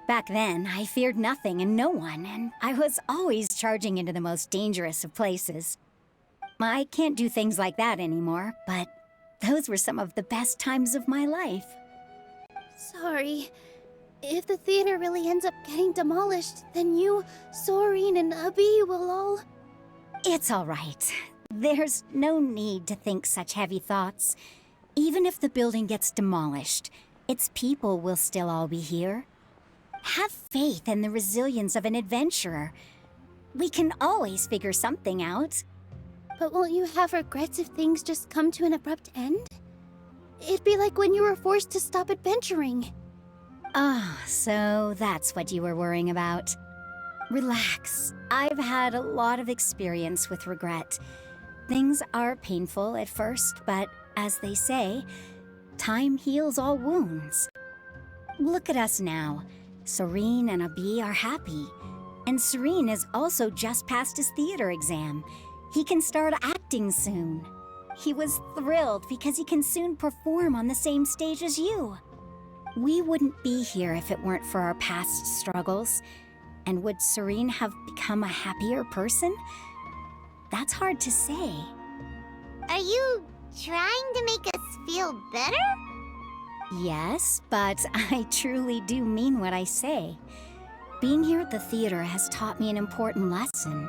[SPEAKER 8] Back then, I feared nothing and no one, and I was always charging into the most dangerous of places. I can't do things like that anymore, but those were some of the best times of my life.
[SPEAKER 2] Sorry. If the theater really ends up getting demolished, then you, Soren, and Abi will all...
[SPEAKER 8] It's all right. There's no need to think such heavy thoughts. Even if the building gets demolished, its people will still all be here. Have faith in the resilience of an adventurer. We can always figure something out.
[SPEAKER 2] But won't you have regrets if things just come to an abrupt end? It'd be like when you were forced to stop adventuring.
[SPEAKER 8] Ah, so that's what you were worrying about. Relax. I've had a lot of experience with regret. Things are painful at first, but as they say, time heals all wounds. Look at us now. Soren and Abi are happy. And Soren has also just passed his theater exam. He can start acting soon. He was thrilled because he can soon perform on the same stage as you. We wouldn't be here if it weren't for our past struggles. And would Soren have become a happier person? That's hard to say.
[SPEAKER 1] Are you trying to make us feel better?
[SPEAKER 8] Yes, but I truly do mean what I say. Being here at the theater has taught me an important lesson.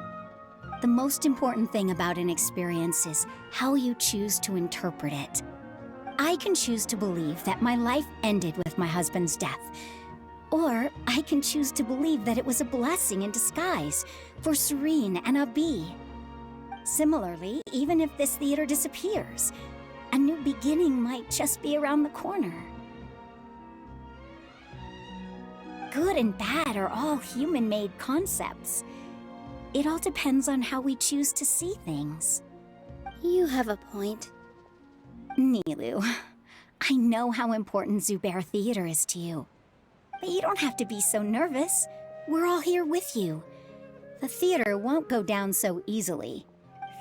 [SPEAKER 8] The most important thing about an experience is how you choose to interpret it. I can choose to believe that my life ended with my husband's death. Or I can choose to believe that it was a blessing in disguise for Soren and Abi. Similarly, even if this theater disappears, a new beginning might just be around the corner. Good and bad are all human-made concepts. It all depends on how we choose to see things.
[SPEAKER 2] You have a point.
[SPEAKER 8] NILOU, I know how important Zubayr Theater is to you. But you don't have to be so nervous. We're all here with you. The theater won't go down so easily.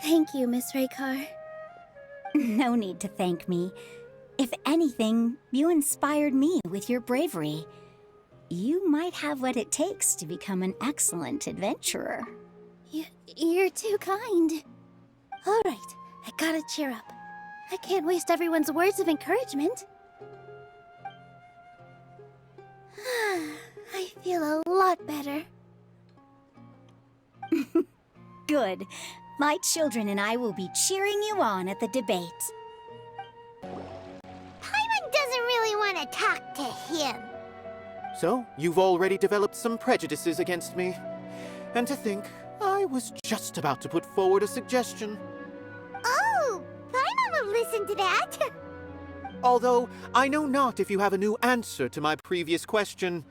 [SPEAKER 2] Thank you, Miss Raykar.
[SPEAKER 8] No need to thank me. If anything, you inspired me with your bravery. You might have what it takes to become an excellent adventurer.
[SPEAKER 2] You're too kind. All right, I gotta cheer up. I can't waste everyone's words of encouragement. I feel a lot better.
[SPEAKER 8] Good. My children and I will be cheering you on at the debate.
[SPEAKER 1] Paimon doesn't really want to talk to him.
[SPEAKER 7] So, you've already developed some prejudices against me. And to think, I was just about to put forward a suggestion.
[SPEAKER 1] Oh, Paimon will listen to that.
[SPEAKER 7] Although I know not if you have a new answer to my previous question.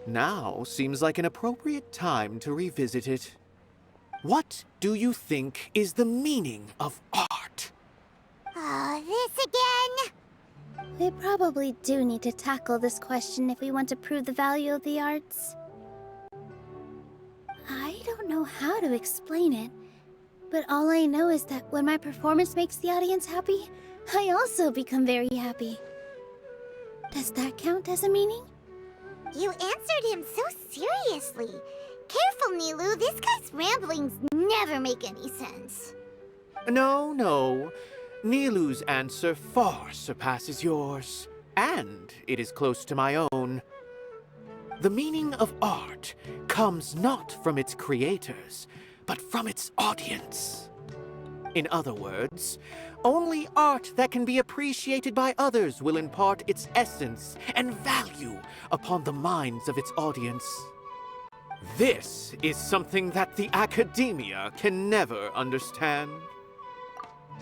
[SPEAKER 7] Now seems like an appropriate time to revisit it. What do you think is the meaning of art?
[SPEAKER 1] Oh, this again?
[SPEAKER 2] We probably do need to tackle this question if we want to prove the value of the arts. I don't know how to explain it, but all I know is that when my performance makes the audience happy, I also become very happy. Does that count as a meaning?
[SPEAKER 1] You answered him so seriously. Careful, NILOU. This guy's ramblings never make any sense.
[SPEAKER 7] No. NILOU's answer far surpasses yours, and it is close to my own. The meaning of art comes not from its creators, but from its audience. In other words, only art that can be appreciated by others will impart its essence and value upon the minds of its audience. This is something that the academia can never understand.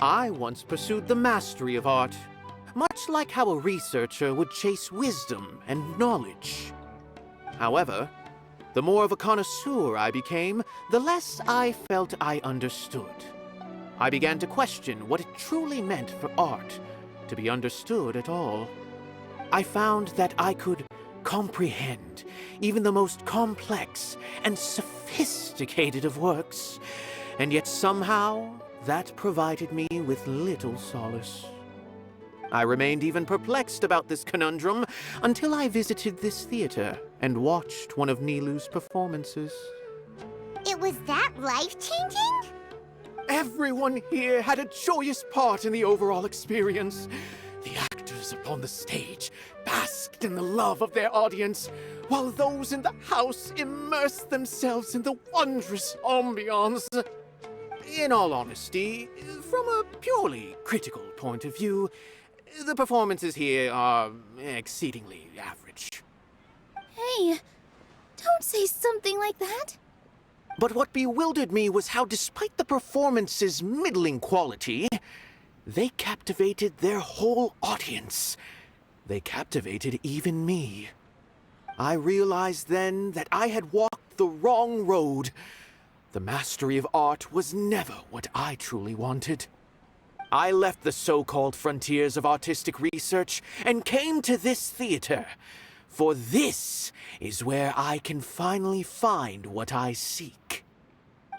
[SPEAKER 7] I once pursued the mastery of art, much like how a researcher would chase wisdom and knowledge. However, the more of a connoisseur I became, the less I felt I understood. I began to question what it truly meant for art to be understood at all. I found that I could comprehend even the most complex and sophisticated of works, and yet somehow that provided me with little solace. I remained even perplexed about this conundrum until I visited this theater and watched one of NILOU's performances.
[SPEAKER 1] It was that life-changing?
[SPEAKER 7] Everyone here had a joyous part in the overall experience. The actors upon the stage basked in the love of their audience, while those in the house immersed themselves in the wondrous ambiance. In all honesty, from a purely critical point of view, the performances here are exceedingly average.
[SPEAKER 2] Hey, don't say something like that.
[SPEAKER 7] But what bewildered me was how, despite the performance's middling quality, they captivated their whole audience. They captivated even me. I realized then that I had walked the wrong road. The mastery of art was never what I truly wanted. I left the so-called frontiers of artistic research and came to this theater. For this is where I can finally find what I seek.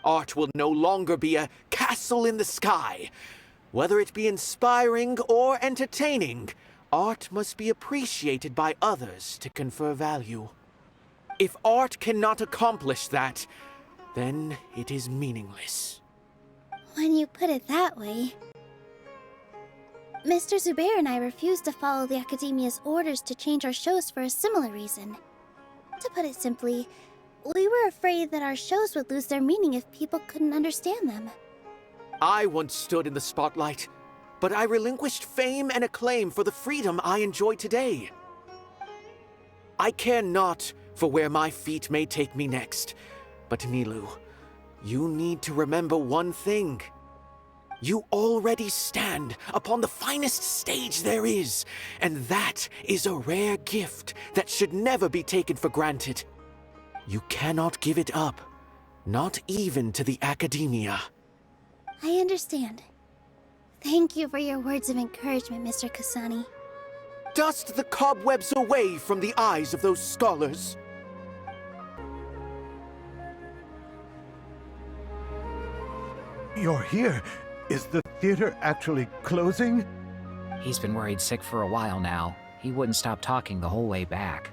[SPEAKER 7] Art will no longer be a castle in the sky. Whether it be inspiring or entertaining, art must be appreciated by others to confer value. If art cannot accomplish that, then it is meaningless.
[SPEAKER 2] When you put it that way... Mr. Zubayr and I refused to follow the Academia's orders to change our shows for a similar reason. To put it simply, we were afraid that our shows would lose their meaning if people couldn't understand them.
[SPEAKER 7] I once stood in the spotlight, but I relinquished fame and acclaim for the freedom I enjoy today. I care not for where my feet may take me next, but NILOU, you need to remember one thing. You already stand upon the finest stage there is, and that is a rare gift that should never be taken for granted. You cannot give it up, not even to the academia.
[SPEAKER 2] I understand. Thank you for your words of encouragement, Mr. Kasani.
[SPEAKER 7] Dust the cobwebs away from the eyes of those scholars.
[SPEAKER 6] You're here. Is the theater actually closing?
[SPEAKER 5] He's been worried sick for a while now. He wouldn't stop talking the whole way back.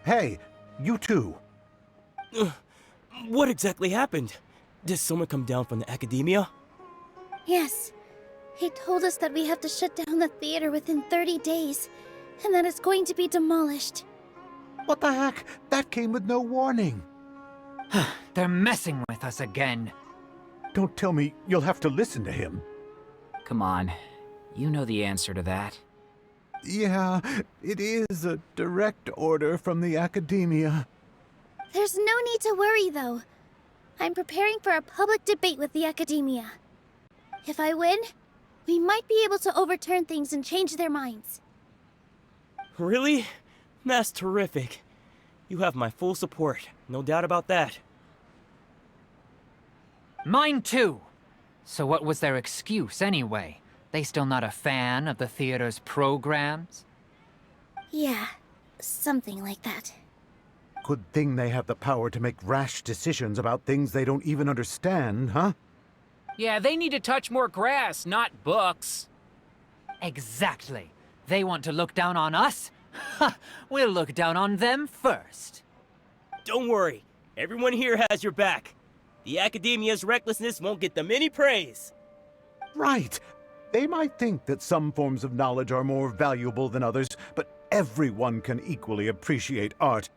[SPEAKER 6] Hey, you two.
[SPEAKER 3] What exactly happened? Did someone come down from the academia?
[SPEAKER 2] Yes. He told us that we have to shut down the theater within 30 days, and that it's going to be demolished.
[SPEAKER 6] What the heck? That came with no warning.
[SPEAKER 5] They're messing with us again.
[SPEAKER 6] Don't tell me you'll have to listen to him.
[SPEAKER 5] Come on. You know the answer to that.
[SPEAKER 6] Yeah, it is a direct order from the academia.
[SPEAKER 2] There's no need to worry, though. I'm preparing for a public debate with the academia. If I win, We might be able to overturn things and change their minds.
[SPEAKER 3] Really? That's terrific. You have my full support, no doubt about that.
[SPEAKER 4] Mine too. So what was their excuse anyway? They still not a fan of the theater's programs?
[SPEAKER 2] Yeah, something like that.
[SPEAKER 6] Good thing they have the power to make rash decisions about things they don't even understand, huh?
[SPEAKER 5] Yeah, they need to touch more grass, not books.
[SPEAKER 4] Exactly. They want to look down on us? Ha! We'll look down on them first.
[SPEAKER 3] Don't worry, everyone here has your back. The Academia's recklessness won't get them any praise.
[SPEAKER 6] Right. They might think that some forms of knowledge are more valuable than others, but everyone can equally appreciate art.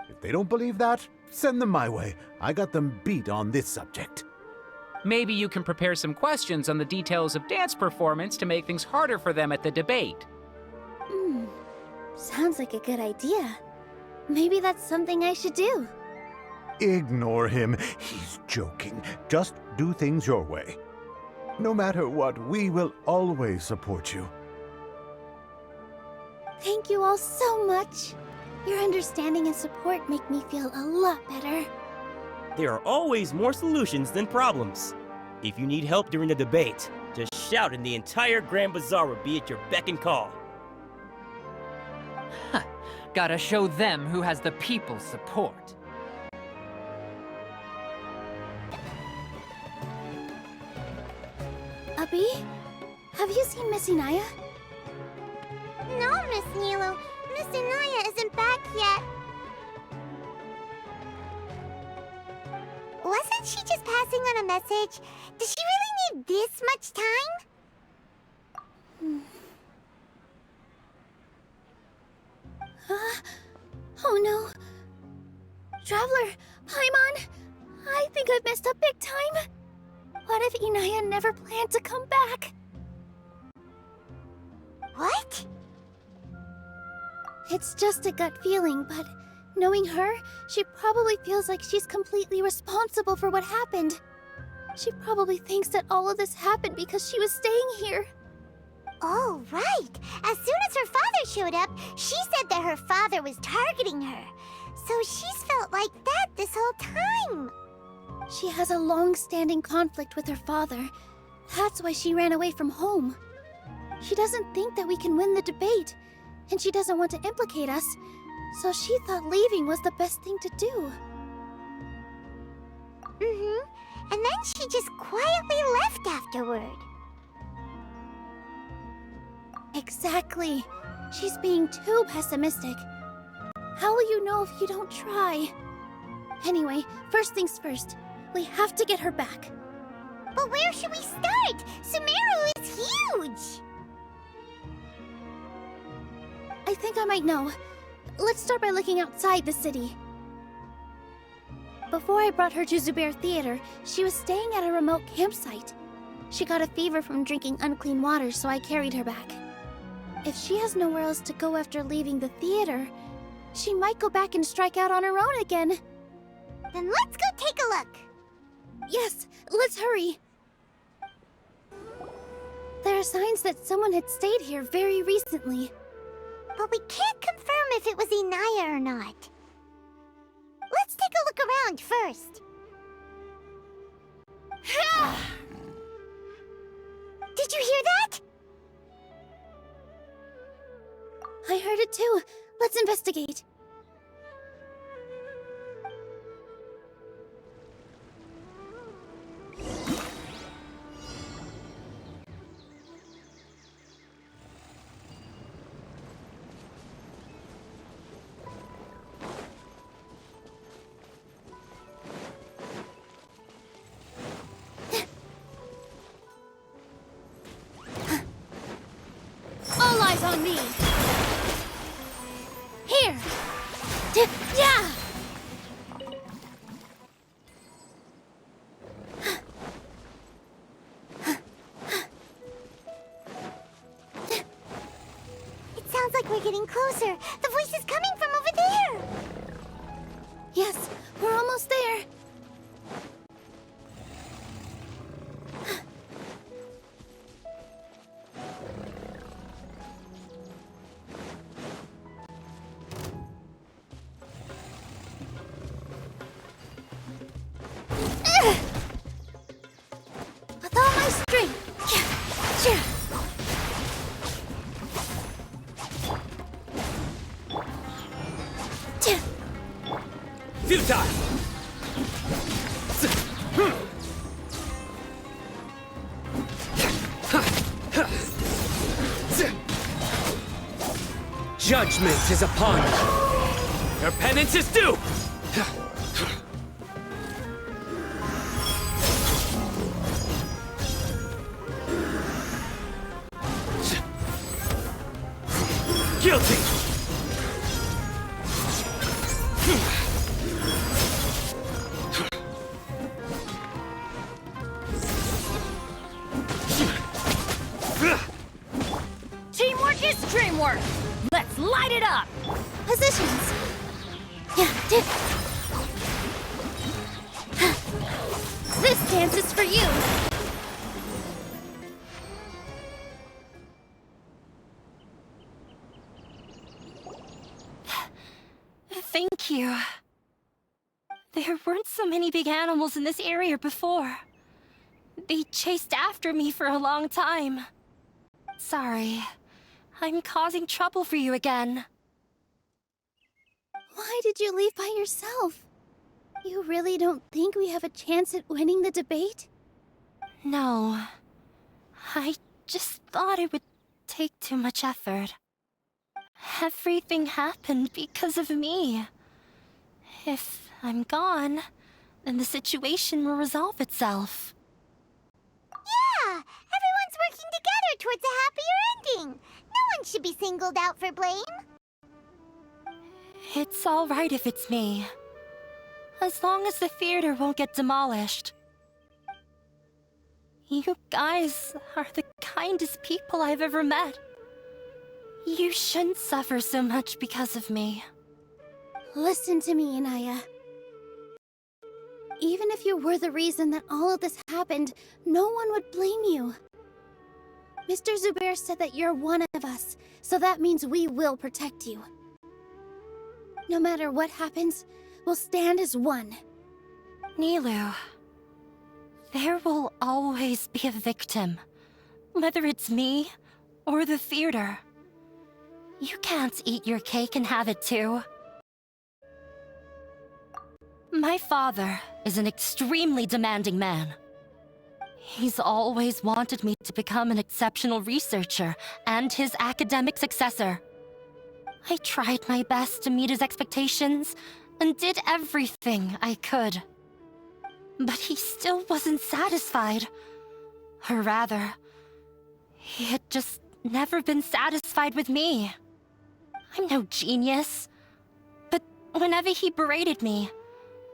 [SPEAKER 6] If they don't believe that, send them my way. I got them beat on this subject.
[SPEAKER 5] Maybe you can prepare some questions on the details of dance performance to make things harder for them at the debate.
[SPEAKER 2] Sounds like a good idea. Maybe that's something I should do.
[SPEAKER 6] Ignore him. He's joking. Just do things your way. No matter what, we will always support you.
[SPEAKER 2] Thank you all so much. Your understanding and support make me feel a lot better.
[SPEAKER 3] There are always more solutions than problems. If you need help during the debate, just shout and the entire Grand Bazaar will be at your beck and call.
[SPEAKER 4] Gotta show them who has the people's support.
[SPEAKER 2] Abby? Have you seen Miss Inaya?
[SPEAKER 1] No, Miss NILOU. Miss Inaya isn't back yet. Wasn't she just passing on a message? Does she really need this much time?
[SPEAKER 2] Oh no. Traveler, Paimon, I think I've messed up big time. What if Inaya never planned to come back?
[SPEAKER 1] What?
[SPEAKER 2] It's just a gut feeling, but knowing her, she probably feels like she's completely responsible for what happened. She probably thinks that all of this happened because she was staying here.
[SPEAKER 1] Oh, right. As soon as her father showed up, she said that her father was targeting her. So she's felt like that this whole time.
[SPEAKER 2] She has a long-standing conflict with her father. That's why she ran away from home. She doesn't think that we can win the debate, and she doesn't want to implicate us, so she thought leaving was the best thing to do.
[SPEAKER 1] And then she just quietly left afterward.
[SPEAKER 2] Exactly. She's being too pessimistic. How will you know if you don't try? Anyway, first things first. We have to get her back.
[SPEAKER 1] But where should we start? Sumeru is huge!
[SPEAKER 2] I think I might know. Let's start by looking outside the city. Before I brought her to Zubayr Theater, she was staying at a remote campsite. She got a fever from drinking unclean water, so I carried her back. If she has nowhere else to go after leaving the theater, she might go back and strike out on her own again.
[SPEAKER 1] Then let's go take a look.
[SPEAKER 2] Yes, let's hurry. There are signs that someone had stayed here very recently.
[SPEAKER 1] But we can't confirm if it was Inaya or not. Let's take a look around first. Did you hear that?
[SPEAKER 2] I heard it too. Let's investigate. All eyes on me! Here! Yeah!
[SPEAKER 1] It sounds like we're getting closer. The voice is coming from over there.
[SPEAKER 2] Yes, we're almost there.
[SPEAKER 3] Futile! Judgment is upon you. Your penance is due! Guilty!
[SPEAKER 2] Teamwork is dreamwork! Let's light it up! Positions! This dance is for you!
[SPEAKER 9] Thank you. There weren't so many big animals in this area before. They chased after me for a long time. Sorry. I'm causing trouble for you again.
[SPEAKER 2] Why did you leave by yourself? You really don't think we have a chance at winning the debate?
[SPEAKER 9] No. I just thought it would take too much effort. Everything happened because of me. If I'm gone, then the situation will resolve itself.
[SPEAKER 1] Yeah! Everyone's working together towards a happier ending. No one should be singled out for blame.
[SPEAKER 9] It's all right if it's me. As long as the theater won't get demolished. You guys are the kindest people I've ever met. You shouldn't suffer so much because of me.
[SPEAKER 2] Listen to me, Inaya. Even if you were the reason that all of this happened, no one would blame you. Mr. Zubayr said that you're one of us, so that means we will protect you. No matter what happens, we'll stand as one.
[SPEAKER 9] NILOU, there will always be a victim, whether it's me or the theater. You can't eat your cake and have it too. My father is an extremely demanding man. He's always wanted me to become an exceptional researcher and his academic successor. I tried my best to meet his expectations and did everything I could. But he still wasn't satisfied. Or rather, he had just never been satisfied with me. I'm no genius. But whenever he berated me,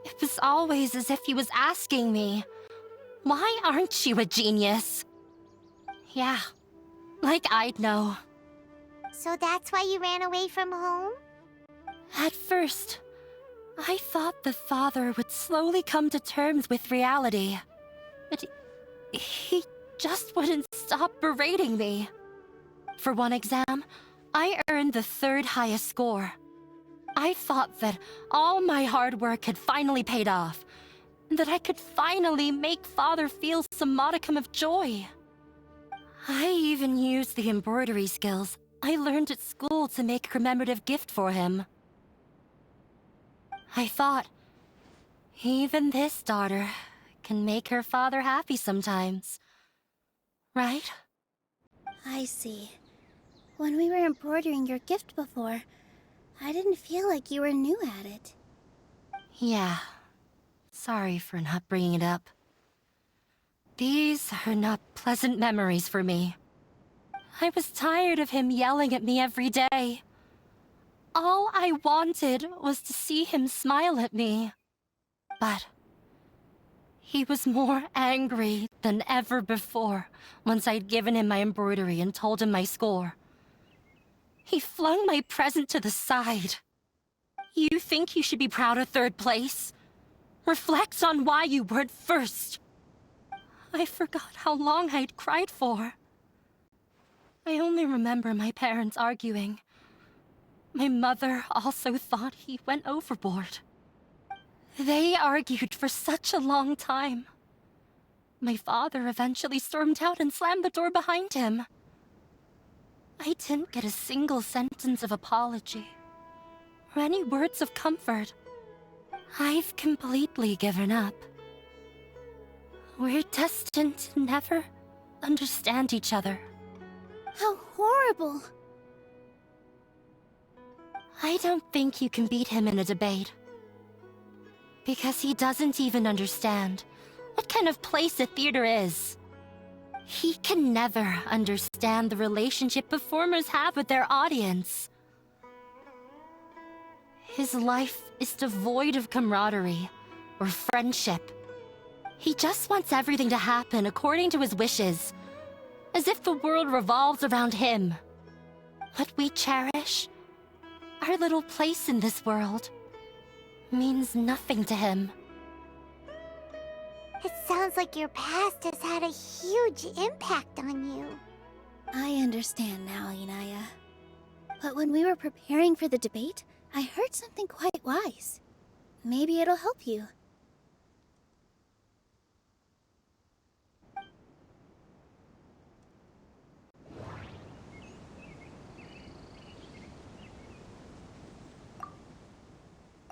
[SPEAKER 9] it was always as if he was asking me, "Why aren't you a genius?" Yeah, like I'd know.
[SPEAKER 1] So that's why you ran away from home?
[SPEAKER 9] At first, I thought the father would slowly come to terms with reality. But he just wouldn't stop berating me. For one exam, I earned the 3rd highest score. I thought that all my hard work had finally paid off, and that I could finally make father feel some modicum of joy. I even used the embroidery skills I learned at school to make a commemorative gift for him. I thought, even this daughter can make her father happy sometimes. Right?
[SPEAKER 2] I see. When we were embroidering your gift before, I didn't feel like you were new at it.
[SPEAKER 9] Yeah. Sorry for not bringing it up. These are not pleasant memories for me. I was tired of him yelling at me every day. All I wanted was to see him smile at me. But he was more angry than ever before once I'd given him my embroidery and told him my score. He flung my present to the side. You think you should be proud of 3rd place? Reflect on why you weren't first. I forgot how long I'd cried for. I only remember my parents arguing. My mother also thought he went overboard. They argued for such a long time. My father eventually stormed out and slammed the door behind him. I didn't get a single sentence of apology or any words of comfort. I've completely given up. We're destined to never understand each other.
[SPEAKER 2] How horrible!
[SPEAKER 9] I don't think you can beat him in a debate. Because he doesn't even understand what kind of place a theater is. He can never understand the relationship performers have with their audience. His life is devoid of camaraderie or friendship. He just wants everything to happen according to his wishes, as if the world revolves around him. What we cherish, our little place in this world, means nothing to him.
[SPEAKER 1] It sounds like your past has had a huge impact on you.
[SPEAKER 2] I understand now, Inaya. But when we were preparing for the debate, I heard something quite wise. Maybe it'll help you.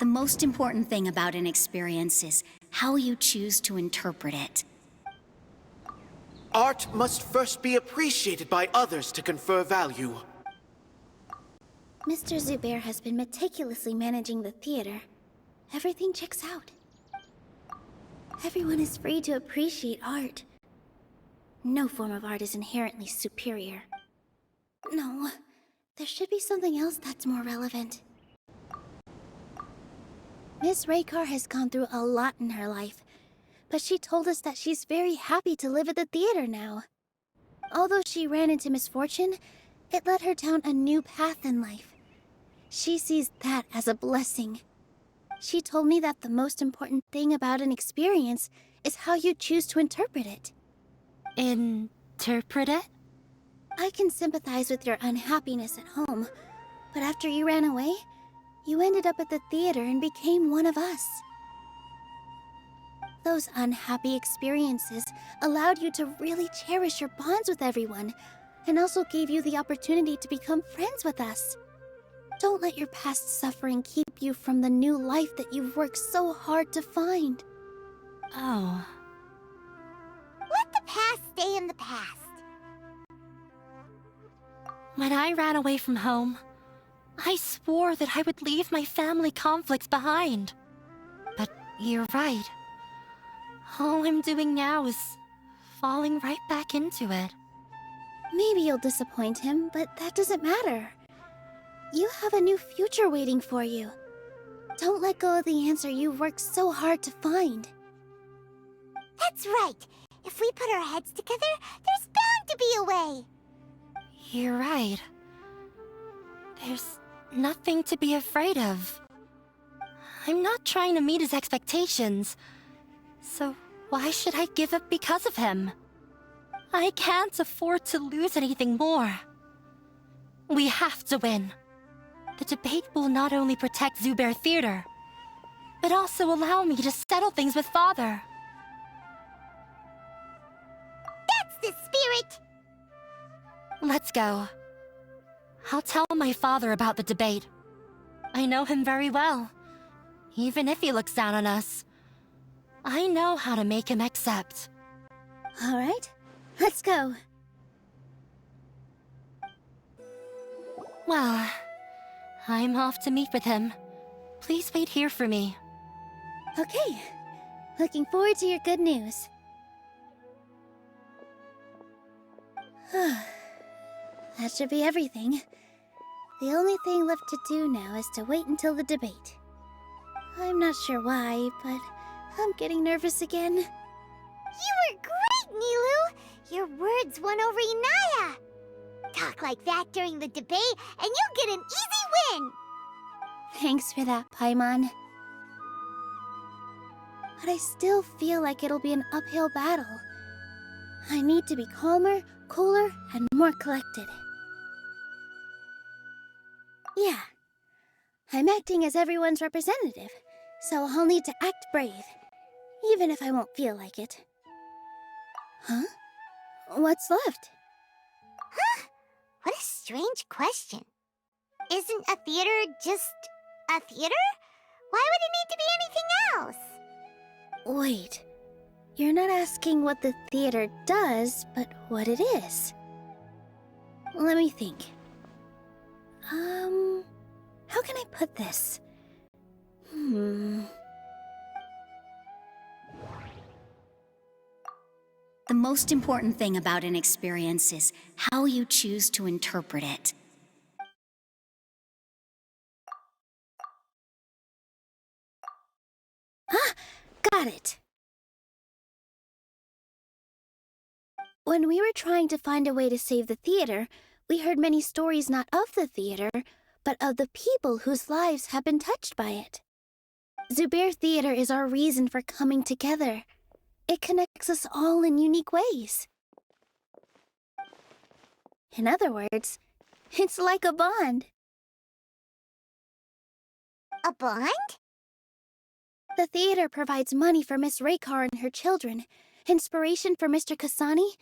[SPEAKER 8] The most important thing about an experience is how you choose to interpret it.
[SPEAKER 7] Art must first be appreciated by others to confer value.
[SPEAKER 2] Mr. Zubayr has been meticulously managing the theater. Everything checks out. Everyone is free to appreciate art. No form of art is inherently superior. No, there should be something else that's more relevant. Miss Raykar has gone through a lot in her life, but she told us that she's very happy to live at the theater now. Although she ran into misfortune, it led her down a new path in life. She sees that as a blessing. She told me that the most important thing about an experience is how you choose to interpret it.
[SPEAKER 9] Interpret it?
[SPEAKER 2] I can sympathize with your unhappiness at home, but after you ran away, you ended up at the theater and became one of us. Those unhappy experiences allowed you to really cherish your bonds with everyone, and also gave you the opportunity to become friends with us. Don't let your past suffering keep you from the new life that you've worked so hard to find.
[SPEAKER 9] Oh.
[SPEAKER 1] Let the past stay in the past.
[SPEAKER 9] When I ran away from home, I swore that I would leave my family conflicts behind. But you're right. All I'm doing now is falling right back into it.
[SPEAKER 2] Maybe you'll disappoint him, but that doesn't matter. You have a new future waiting for you. Don't let go of the answer you've worked so hard to find.
[SPEAKER 1] That's right. If we put our heads together, there's bound to be a way.
[SPEAKER 9] You're right. There's nothing to be afraid of. I'm not trying to meet his expectations, so why should I give up because of him? I can't afford to lose anything more. We have to win. The debate will not only protect Zubayr Theater, but also allow me to settle things with Father.
[SPEAKER 1] That's the spirit!
[SPEAKER 9] Let's go. I'll tell my father about the debate. I know him very well. Even if he looks down on us, I know how to make him accept.
[SPEAKER 2] All right, let's go.
[SPEAKER 9] Well, I'm off to meet with him. Please wait here for me.
[SPEAKER 2] Okay, looking forward to your good news. That should be everything. The only thing left to do now is to wait until the debate. I'm not sure why, but I'm getting nervous again.
[SPEAKER 1] You were great, NILOU! Your words won over Inaya! Talk like that during the debate, and you'll get an easy win!
[SPEAKER 2] Thanks for that, Paimon. But I still feel like it'll be an uphill battle. I need to be calmer, cooler, and more collected. Yeah. I'm acting as everyone's representative, so I'll need to act brave, even if I won't feel like it. Huh? What's left?
[SPEAKER 1] Huh? What a strange question. Isn't a theater just a theater? Why would it need to be anything else?
[SPEAKER 2] Wait. You're not asking what the theater does, but what it is. Let me think. How can I put this?
[SPEAKER 8] The most important thing about an experience is how you choose to interpret it.
[SPEAKER 2] Ah! Got it! When we were trying to find a way to save the theater, we heard many stories not of the theater, but of the people whose lives have been touched by it. Zubayr Theater is our reason for coming together. It connects us all in unique ways. In other words, it's like a bond.
[SPEAKER 1] A bond?
[SPEAKER 2] The theater provides money for Miss Raykar and her children, inspiration for Mr. Kasani,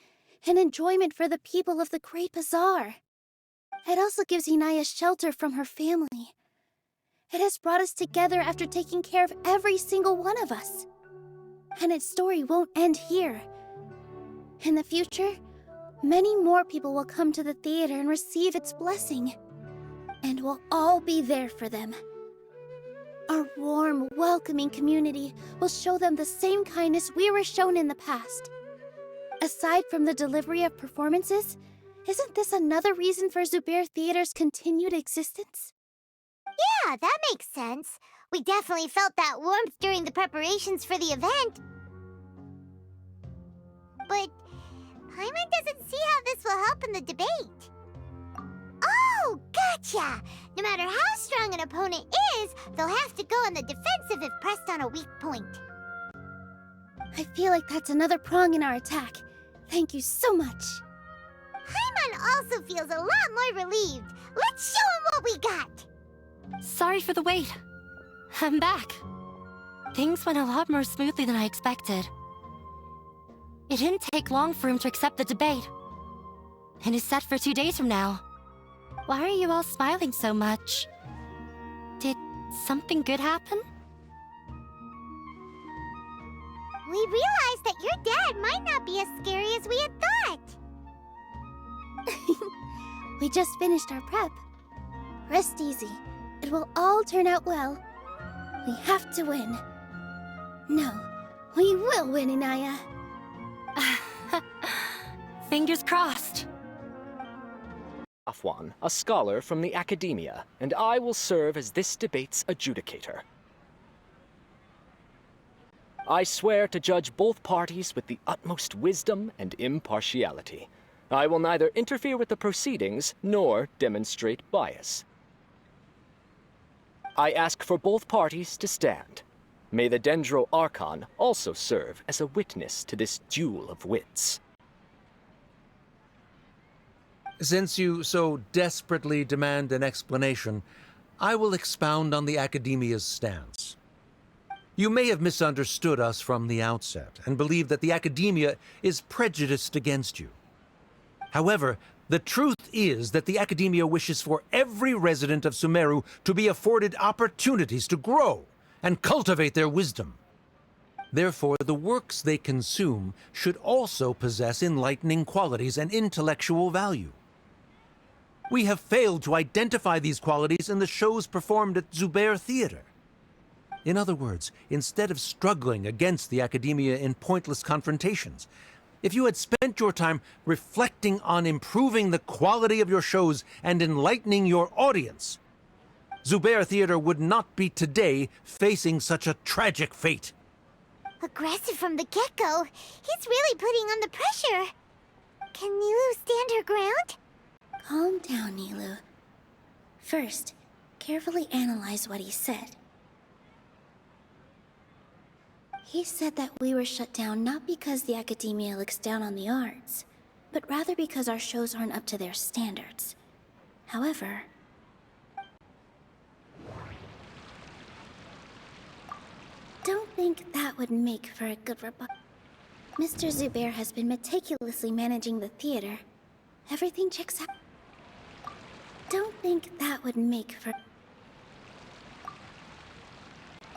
[SPEAKER 2] and enjoyment for the people of the Great Bazaar. It also gives Inaya shelter from her family. It has brought us together after taking care of every single one of us. And its story won't end here. In the future, many more people will come to the theater and receive its blessing. And we'll all be there for them. Our warm, welcoming community will show them the same kindness we were shown in the past. Aside from the delivery of performances, isn't this another reason for Zubayr Theater's continued existence?
[SPEAKER 1] Yeah, that makes sense. We definitely felt that warmth during the preparations for the event. But Paimon doesn't see how this will help in the debate. Oh, gotcha! No matter how strong an opponent is, they'll have to go on the defensive if pressed on a weak point.
[SPEAKER 2] I feel like that's another prong in our attack. Thank you so much.
[SPEAKER 1] Paimon also feels a lot more relieved. Let's show him what we got!
[SPEAKER 9] Sorry for the wait. I'm back. Things went a lot more smoothly than I expected. It didn't take long for him to accept the debate. It is set for 2 days from now. Why are you all smiling so much? Did something good happen?
[SPEAKER 1] We realized that your dad might not be as scary as we had thought.
[SPEAKER 2] We just finished our prep. Rest easy. It will all turn out well. We have to win. No, we will win, Inaya.
[SPEAKER 9] Fingers crossed.
[SPEAKER 15] Afwan, a scholar from the academia, and I will serve as this debate's adjudicator. I swear to judge both parties with the utmost wisdom and impartiality. I will neither interfere with the proceedings nor demonstrate bias. I ask for both parties to stand. May the Dendro Archon also serve as a witness to this duel of wits.
[SPEAKER 11] Since you so desperately demand an explanation, I will expound on the Academia's stance. You may have misunderstood us from the outset and believe that the Academia is prejudiced against you. However, the truth is that the Academia wishes for every resident of Sumeru to be afforded opportunities to grow and cultivate their wisdom. Therefore, the works they consume should also possess enlightening qualities and intellectual value. We have failed to identify these qualities in the shows performed at Zubayr Theater. In other words, instead of struggling against the Academia in pointless confrontations, if you had spent your time reflecting on improving the quality of your shows and enlightening your audience, Zubayr Theater would not be today facing such a tragic fate.
[SPEAKER 1] Aggressive from the get-go. He's really putting on the pressure. Can NILOU stand her ground?
[SPEAKER 2] Calm down, NILOU. First, carefully analyze what he said. He said that we were shut down not because the Academia looks down on the arts, but rather because our shows aren't up to their standards. However, don't think that would make for a good rebuttal. Mr. Zubayr has been meticulously managing the theater. Everything checks out. Don't think that would make for...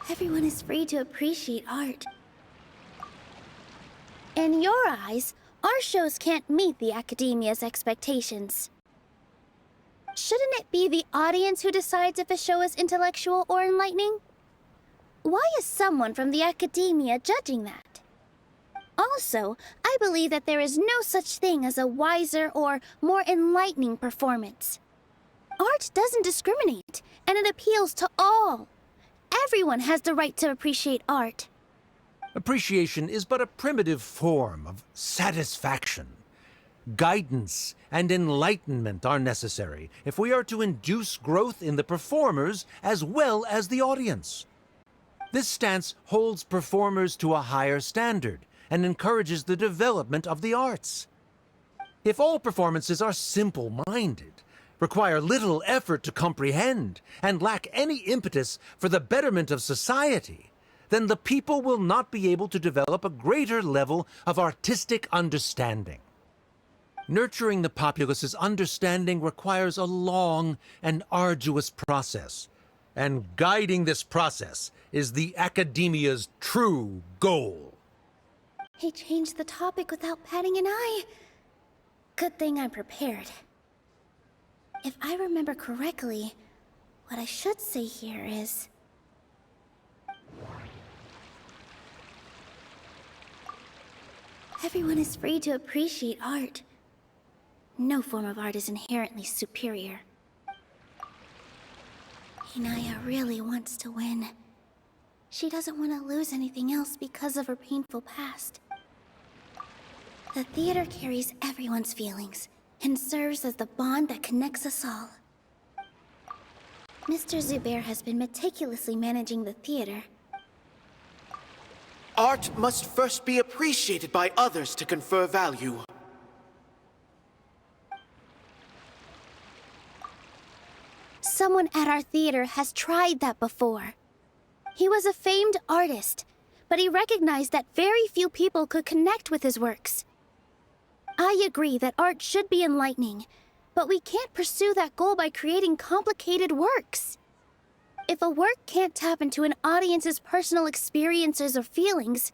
[SPEAKER 2] Everyone is free to appreciate art. In your eyes, our shows can't meet the Academia's expectations. Shouldn't it be the audience who decides if a show is intellectual or enlightening? Why is someone from the Academia judging that? Also, I believe that there is no such thing as a wiser or more enlightening performance. Art doesn't discriminate, and it appeals to all. Everyone has the right to appreciate art.
[SPEAKER 11] Appreciation is but a primitive form of satisfaction. Guidance and enlightenment are necessary if we are to induce growth in the performers as well as the audience. This stance holds performers to a higher standard and encourages the development of the arts. If all performances are simple-minded, require little effort to comprehend, and lack any impetus for the betterment of society, then the people will not be able to develop a greater level of artistic understanding. Nurturing the populace's understanding requires a long and arduous process, and guiding this process is the Academia's true goal.
[SPEAKER 2] He changed the topic without batting an eye. Good thing I'm prepared. If I remember correctly, what I should say here is... Everyone is free to appreciate art. No form of art is inherently superior. Inaya really wants to win. She doesn't want to lose anything else because of her painful past. The theater carries everyone's feelings and serves as the bond that connects us all. Mr. Zubayr has been meticulously managing the theater.
[SPEAKER 7] Art must first be appreciated by others to confer value.
[SPEAKER 2] Someone at our theater has tried that before. He was a famed artist, but he recognized that very few people could connect with his works. I agree that art should be enlightening, but we can't pursue that goal by creating complicated works. If a work can't tap into an audience's personal experiences or feelings,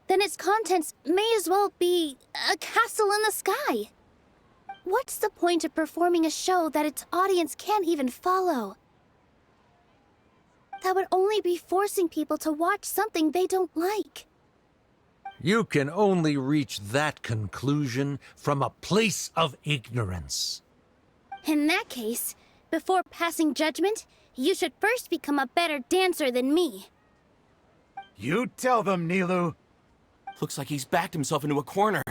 [SPEAKER 2] then its contents may as well be a castle in the sky. What's the point of performing a show that its audience can't even follow? That would only be forcing people to watch something they don't like.
[SPEAKER 11] You can only reach that conclusion from a place of ignorance.
[SPEAKER 2] In that case, before passing judgment, you should first become a better dancer than me.
[SPEAKER 6] You tell them, NILOU.
[SPEAKER 12] Looks like he's backed himself into a corner.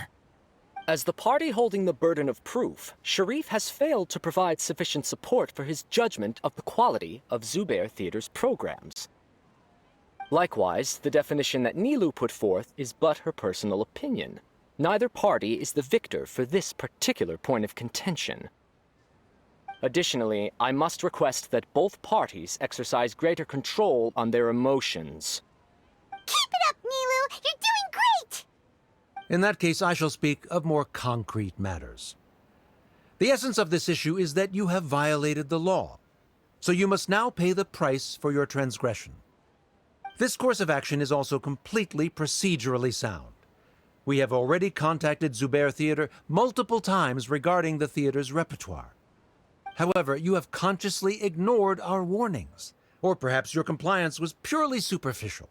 [SPEAKER 15] As the party holding the burden of proof, Sharif has failed to provide sufficient support for his judgment of the quality of Zubayr Theater's programs. Likewise, the definition that NILOU put forth is but her personal opinion. Neither party is the victor for this particular point of contention. Additionally, I must request that both parties exercise greater control on their emotions.
[SPEAKER 1] Keep it up, NILOU! You're doing great!
[SPEAKER 11] In that case, I shall speak of more concrete matters. The essence of this issue is that you have violated the law, so you must now pay the price for your transgression. This course of action is also completely procedurally sound. We have already contacted Zubayr Theater multiple times regarding the theater's repertoire. However, you have consciously ignored our warnings, or perhaps your compliance was purely superficial.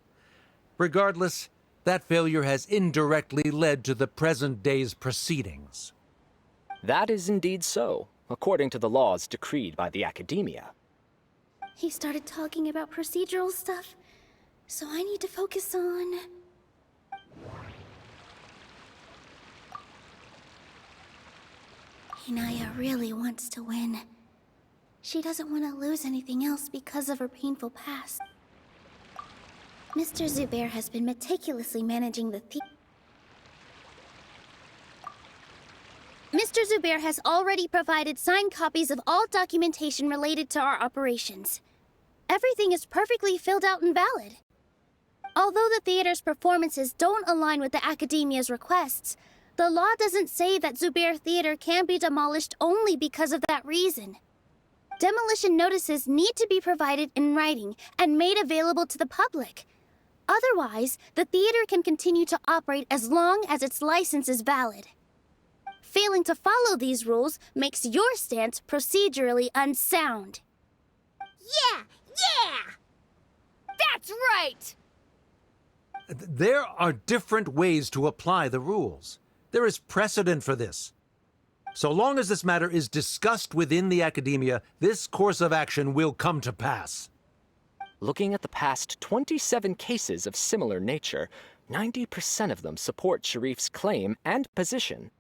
[SPEAKER 11] Regardless, that failure has indirectly led to the present day's proceedings.
[SPEAKER 15] That is indeed so, according to the laws decreed by the Academia.
[SPEAKER 2] He started talking about procedural stuff, so I need to focus on... Inaya really wants to win. She doesn't want to lose anything else because of her painful past. Mr. Zubayr has been meticulously managing the Mr. Zubayr has already provided signed copies of all documentation related to our operations. Everything is perfectly filled out and valid. Although the theater's performances don't align with the Academia's requests, the law doesn't say that Zubayr Theater can be demolished only because of that reason. Demolition notices need to be provided in writing and made available to the public. Otherwise, the theater can continue to operate as long as its license is valid. Failing to follow these rules makes your stance procedurally unsound.
[SPEAKER 13] Yeah! That's right!
[SPEAKER 11] There are different ways to apply the rules. There is precedent for this. So long as this matter is discussed within the Academia, this course of action will come to pass.
[SPEAKER 15] Looking at the past 27 cases of similar nature, 90% of them support Sharif's claim and position.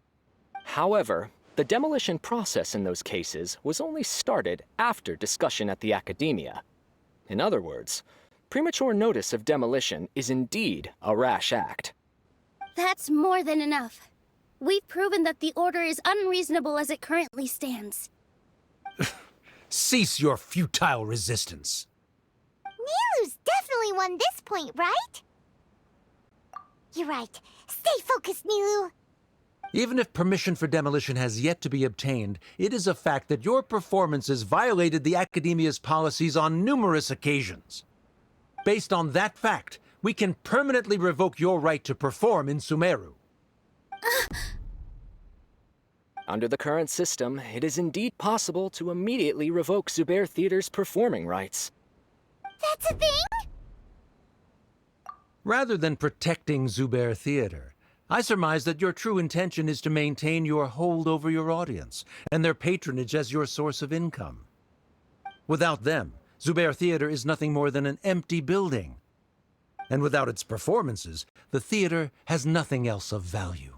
[SPEAKER 15] However, the demolition process in those cases was only started after discussion at the Academia. In other words, premature notice of demolition is indeed a rash act.
[SPEAKER 2] That's more than enough. We've proven that the order is unreasonable as it currently stands.
[SPEAKER 11] Cease your futile resistance.
[SPEAKER 1] NILOU's definitely won this point, right? You're right. Stay focused, NILOU.
[SPEAKER 11] Even if permission for demolition has yet to be obtained, it is a fact that your performances violated the Academia's policies on numerous occasions. Based on that fact, we can permanently revoke your right to perform in Sumeru.
[SPEAKER 15] Under the current system, it is indeed possible to immediately revoke Zubayr Theater's performing rights.
[SPEAKER 1] That's a thing?
[SPEAKER 11] Rather than protecting Zubayr Theater, I surmise that your true intention is to maintain your hold over your audience and their patronage as your source of income. Without them, Zubayr Theater is nothing more than an empty building. And without its performances, the theater has nothing else of value.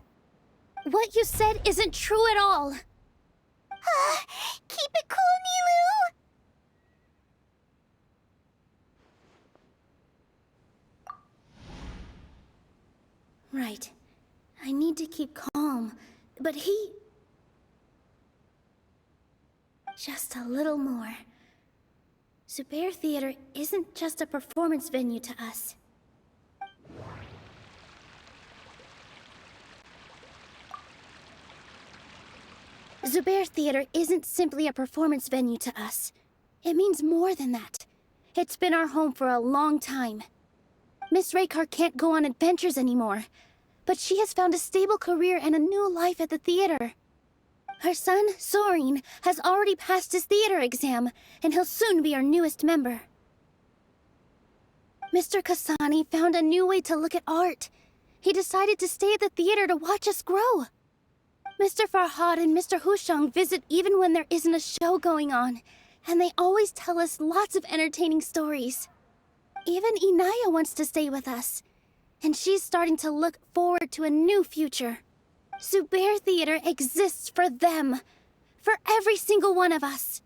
[SPEAKER 2] What you said isn't true at all.
[SPEAKER 1] Keep it cool, NILOU!
[SPEAKER 2] Right. I need to keep calm, but he... Just a little more. Zubayr Theater isn't just a performance venue to us. Zubayr Theater isn't simply a performance venue to us. It means more than that. It's been our home for a long time. Miss Raykar can't go on adventures anymore, but she has found a stable career and a new life at the theater. Her son, Soren, has already passed his theater exam, and he'll soon be our newest member. Mr. Kasani found a new way to look at art. He decided to stay at the theater to watch us grow. Mr. Farhad and Mr. Hushang visit even when there isn't a show going on, and they always tell us lots of entertaining stories. Even Inaya wants to stay with us, and she's starting to look forward to a new future. Zubayr Theater exists for them, for every single one of us.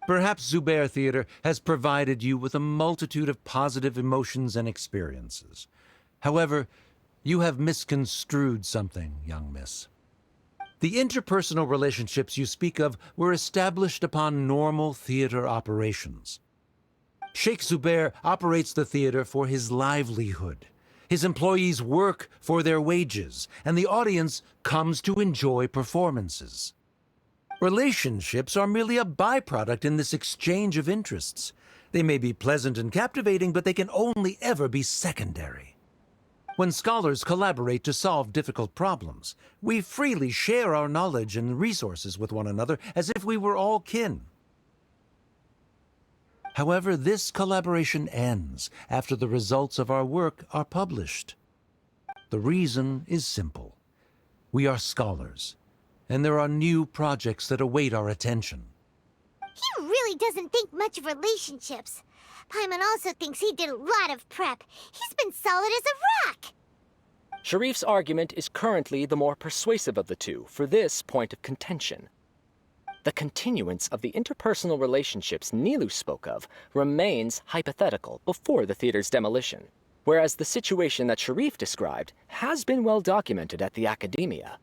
[SPEAKER 11] Perhaps Zubayr Theater has provided you with a multitude of positive emotions and experiences. However, you have misconstrued something, young miss. The interpersonal relationships you speak of were established upon normal theater operations. Sheikh Zubayr operates the theater for his livelihood. His employees work for their wages, and the audience comes to enjoy performances. Relationships are merely a byproduct in this exchange of interests. They may be pleasant and captivating, but they can only ever be secondary. When scholars collaborate to solve difficult problems, we freely share our knowledge and resources with one another as if we were all kin. However, this collaboration ends after the results of our work are published. The reason is simple. We are scholars, and there are new projects that await our attention.
[SPEAKER 1] He really doesn't think much of relationships. Paimon also thinks he did a lot of prep. He's been solid as a rock.
[SPEAKER 15] Sharif's argument is currently the more persuasive of the two for this point of contention. The continuance of the interpersonal relationships NILOU spoke of remains hypothetical before the theater's demolition, whereas the situation that Sharif described has been well documented at the Academia.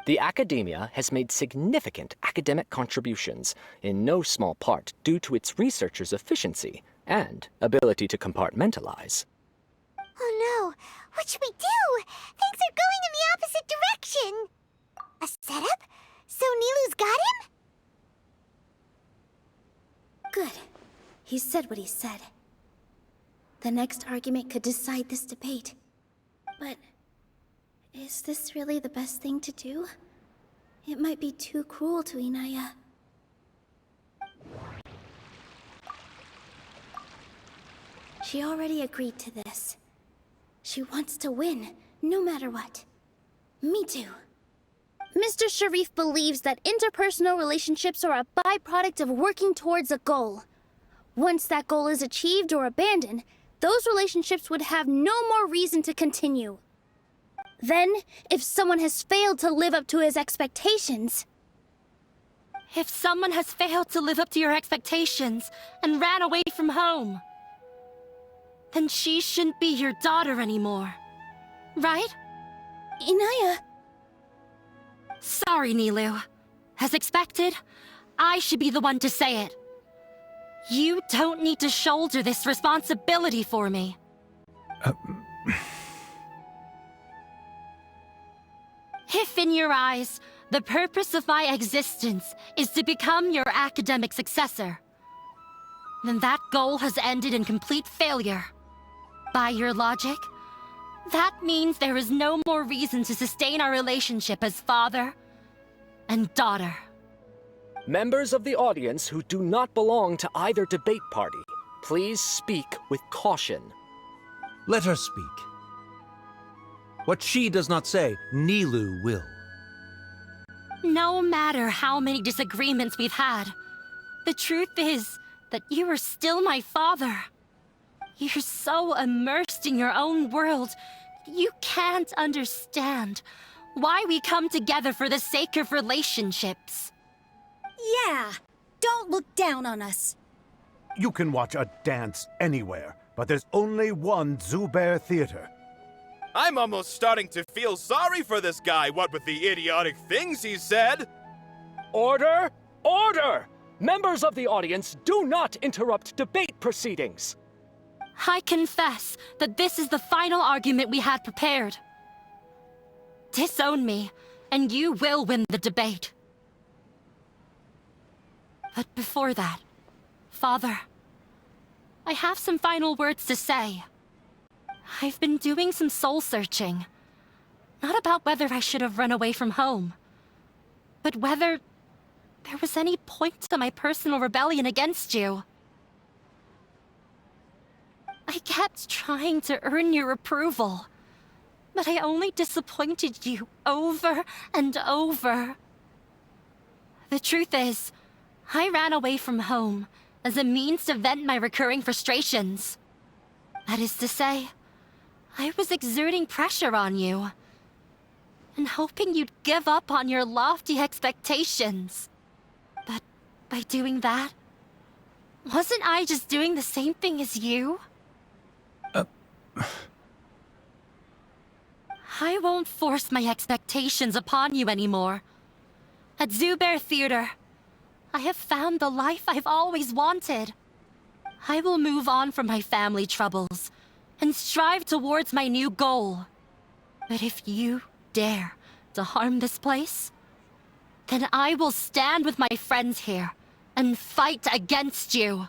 [SPEAKER 15] The Academia has made significant academic contributions, in no small part due to its researchers' efficiency and ability to compartmentalize.
[SPEAKER 1] Oh no, what should we do? Things are going in the opposite direction. A setup? So Nilou's got him?
[SPEAKER 2] Good. He said what he said. The next argument could decide this debate. But is this really the best thing to do? It might be too cruel to Inaya. She already agreed to this. She wants to win, no matter what. Me too. Mr. Sharif believes that interpersonal relationships are a byproduct of working towards a goal. Once that goal is achieved or abandoned, those relationships would have no more reason to continue. Then, if someone has failed to live up to his expectations...
[SPEAKER 9] If someone has failed to live up to your expectations and ran away from home, then she shouldn't be your daughter anymore. Right?
[SPEAKER 2] Inaya...
[SPEAKER 9] Sorry, NILOU. As expected, I should be the one to say it. You don't need to shoulder this responsibility for me. If in your eyes, the purpose of my existence is to become your academic successor, then that goal has ended in complete failure. By your logic, that means there is no more reason to sustain our relationship as father and daughter.
[SPEAKER 15] Members of the audience who do not belong to either debate party, please speak with caution.
[SPEAKER 11] Let her speak. What she does not say, NILOU will.
[SPEAKER 9] No matter how many disagreements we've had, the truth is that you are still my father. You're so immersed in your own world, you can't understand why we come together for the sake of relationships.
[SPEAKER 8] Yeah, don't look down on us.
[SPEAKER 6] You can watch a dance anywhere, but there's only one Zubayr Theater.
[SPEAKER 10] I'm almost starting to feel sorry for this guy, what with the idiotic things he said.
[SPEAKER 15] Order! Order! Members of the audience, do not interrupt debate proceedings.
[SPEAKER 9] I confess that this is the final argument we had prepared. Disown me, and you will win the debate. But before that, Father, I have some final words to say. I've been doing some soul-searching. Not about whether I should have run away from home, but whether there was any point to my personal rebellion against you. I kept trying to earn your approval, but I only disappointed you over and over. The truth is, I ran away from home as a means to vent my recurring frustrations. That is to say, I was exerting pressure on you, and hoping you'd give up on your lofty expectations. But by doing that, wasn't I just doing the same thing as you? I won't force my expectations upon you anymore. At Zubayr Theater, I have found the life I've always wanted. I will move on from my family troubles and strive towards my new goal. But if you dare to harm this place, then I will stand with my friends here and fight against you.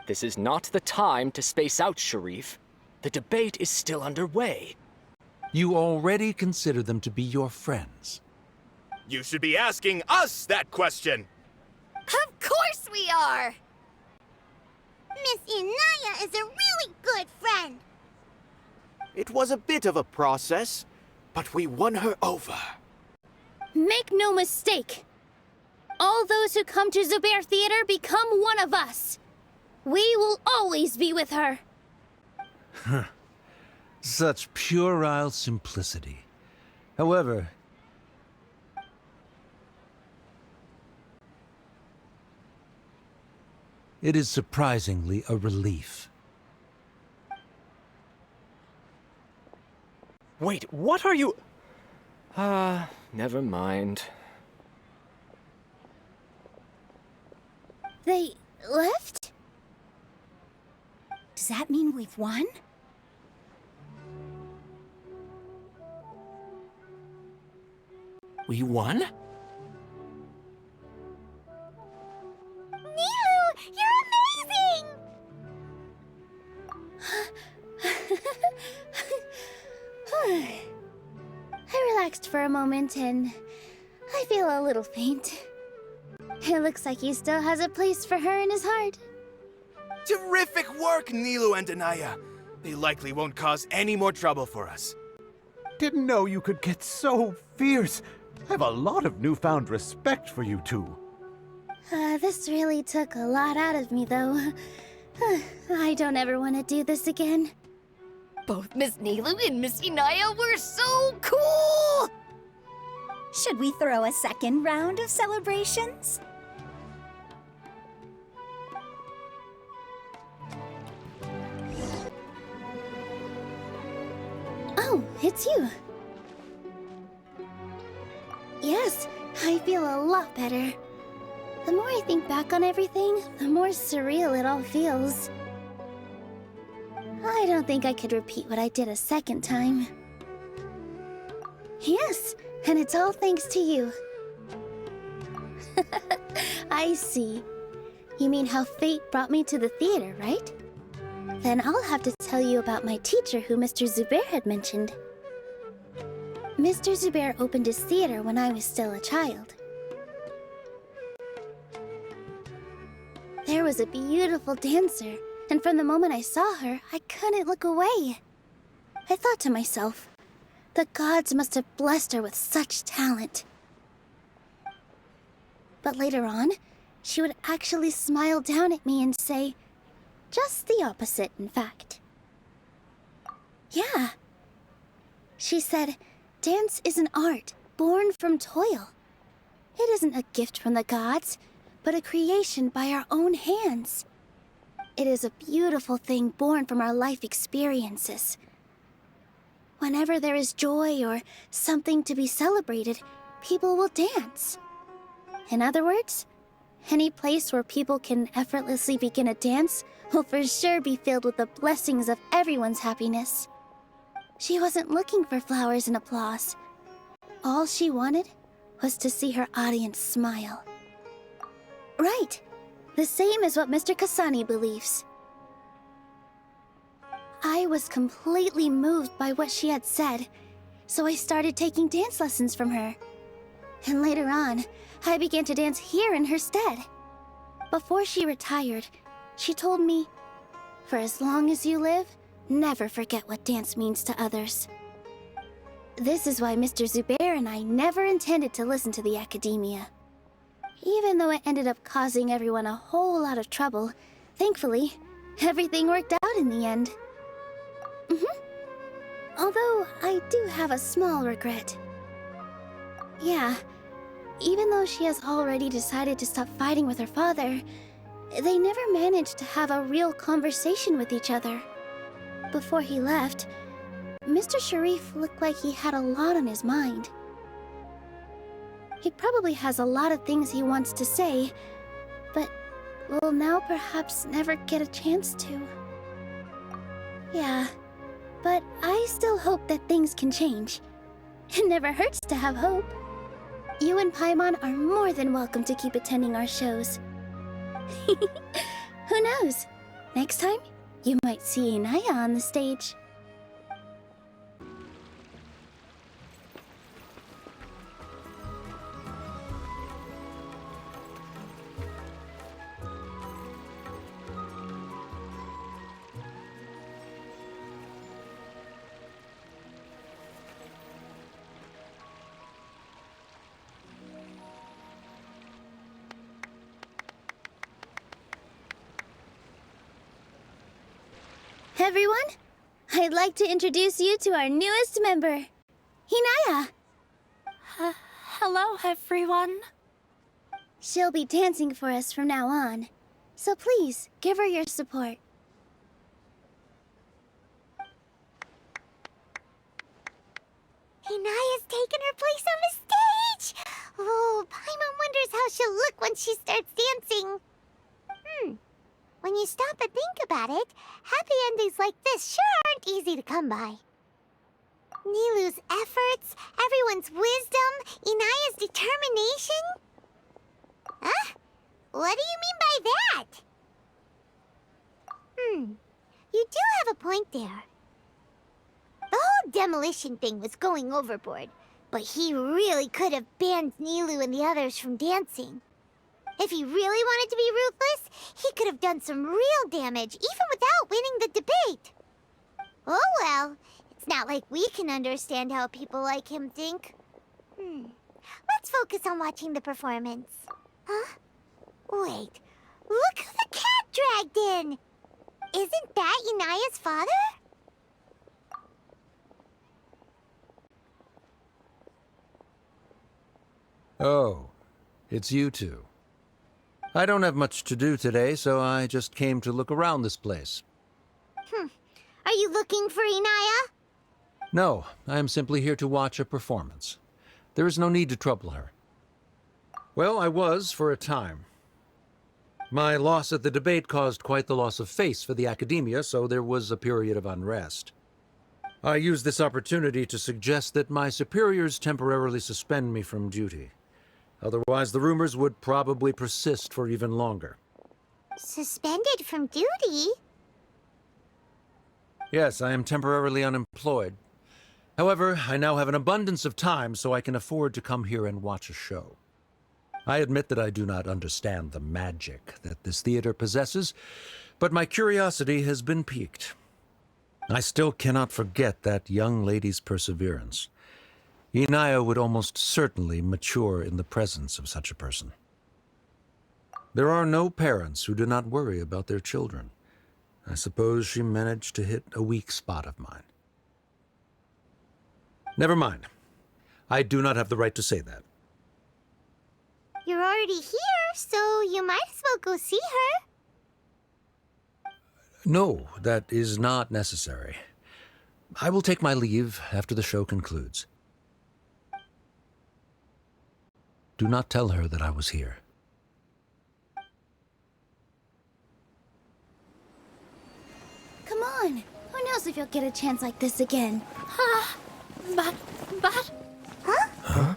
[SPEAKER 15] This is not the time to space out, Sharif. The debate is still underway.
[SPEAKER 11] You already consider them to be your friends.
[SPEAKER 10] You should be asking us that question.
[SPEAKER 13] Of course we are! Miss Inaya is a really good friend.
[SPEAKER 7] It was a bit of a process, but we won her over.
[SPEAKER 2] Make no mistake. All those who come to Zubayr Theater become one of us. We will always be with her.
[SPEAKER 11] Such puerile simplicity. However, it is surprisingly a relief.
[SPEAKER 15] Wait, what are you... never mind.
[SPEAKER 2] They left?
[SPEAKER 8] Does that mean we've won?
[SPEAKER 12] We won?
[SPEAKER 1] NILOU, you're amazing!
[SPEAKER 2] I relaxed for a moment and I feel a little faint. It looks like he still has a place for her in his heart.
[SPEAKER 10] Terrific work, NILOU and Anaya. They likely won't cause any more trouble for us.
[SPEAKER 6] Didn't know you could get so fierce. I have a lot of newfound respect for you two.
[SPEAKER 2] This really took a lot out of me, though. I don't ever want to do this again.
[SPEAKER 13] Both Miss NILOU and Miss Inaya were so cool!
[SPEAKER 8] Should we throw a second round of celebrations?
[SPEAKER 2] Oh, it's you. Yes, I feel a lot better. The more I think back on everything, the more surreal it all feels. I don't think I could repeat what I did a second time. Yes, and it's all thanks to you. I see. You mean how fate brought me to the theater, right? Then I'll have to tell you about my teacher who Mr. Zubayr had mentioned. Mr. Zubayr opened his theater when I was still a child. There was a beautiful dancer, and from the moment I saw her, I couldn't look away. I thought to myself, the gods must have blessed her with such talent. But later on, she would actually smile down at me and say, just the opposite, in fact. Yeah. She said, dance is an art born from toil. It isn't a gift from the gods, but a creation by our own hands. It is a beautiful thing born from our life experiences. Whenever there is joy or something to be celebrated, people will dance. In other words, any place where people can effortlessly begin a dance will for sure be filled with the blessings of everyone's happiness. She wasn't looking for flowers and applause. All she wanted was to see her audience smile. Right. The same as what Mr. Kasani believes. I was completely moved by what she had said, so I started taking dance lessons from her. And later on, I began to dance here in her stead. Before she retired, she told me, for as long as you live, never forget what dance means to others. This is why Mr. Zubayr and I never intended to listen to the academia. Even though it ended up causing everyone a whole lot of trouble, thankfully, everything worked out in the end. Although, I do have a small regret. Yeah, even though she has already decided to stop fighting with her father, they never managed to have a real conversation with each other. Before he left, Mr. Sharif looked like he had a lot on his mind. He probably has a lot of things he wants to say, but will now perhaps never get a chance to. Yeah, but I still hope that things can change. It never hurts to have hope. You and Paimon are more than welcome to keep attending our shows. Who knows? Next time, you might see Inaya on the stage. Everyone, I'd like to introduce you to our newest member, Inaya.
[SPEAKER 9] Hello, everyone.
[SPEAKER 2] She'll be dancing for us from now on, so please give her your support.
[SPEAKER 1] Inaya's taken her place on the stage! Oh, Paimon wonders how she'll look when she starts dancing. When you stop and think about it, happy endings like this sure aren't easy to come by. NILOU's efforts, everyone's wisdom, Inaya's determination? Huh? What do you mean by that? You do have a point there. The whole demolition thing was going overboard, but he really could have banned NILOU and the others from dancing. If he really wanted to be ruthless, he could have done some real damage, even without winning the debate. Oh well, it's not like we can understand how people like him think. Let's focus on watching the performance. Huh? Wait, look who the cat dragged in! Isn't that Inaya's father?
[SPEAKER 11] Oh, it's you two. I don't have much to do today, so I just came to look around this place.
[SPEAKER 1] Are you looking for Inaya?
[SPEAKER 11] No, I am simply here to watch a performance. There is no need to trouble her. Well, I was for a time. My loss at the debate caused quite the loss of face for the academia, so there was a period of unrest. I used this opportunity to suggest that my superiors temporarily suspend me from duty. Otherwise, the rumors would probably persist for even longer.
[SPEAKER 1] Suspended from duty?
[SPEAKER 11] Yes, I am temporarily unemployed. However, I now have an abundance of time, so I can afford to come here and watch a show. I admit that I do not understand the magic that this theater possesses, but my curiosity has been piqued. I still cannot forget that young lady's perseverance. Inaya would almost certainly mature in the presence of such a person. There are no parents who do not worry about their children. I suppose she managed to hit a weak spot of mine. Never mind. I do not have the right to say that.
[SPEAKER 1] You're already here, so you might as well go see her.
[SPEAKER 11] No, that is not necessary. I will take my leave after the show concludes. Do not tell her that I was here.
[SPEAKER 2] Come on. Who knows if you'll get a chance like this again? But...
[SPEAKER 1] Huh?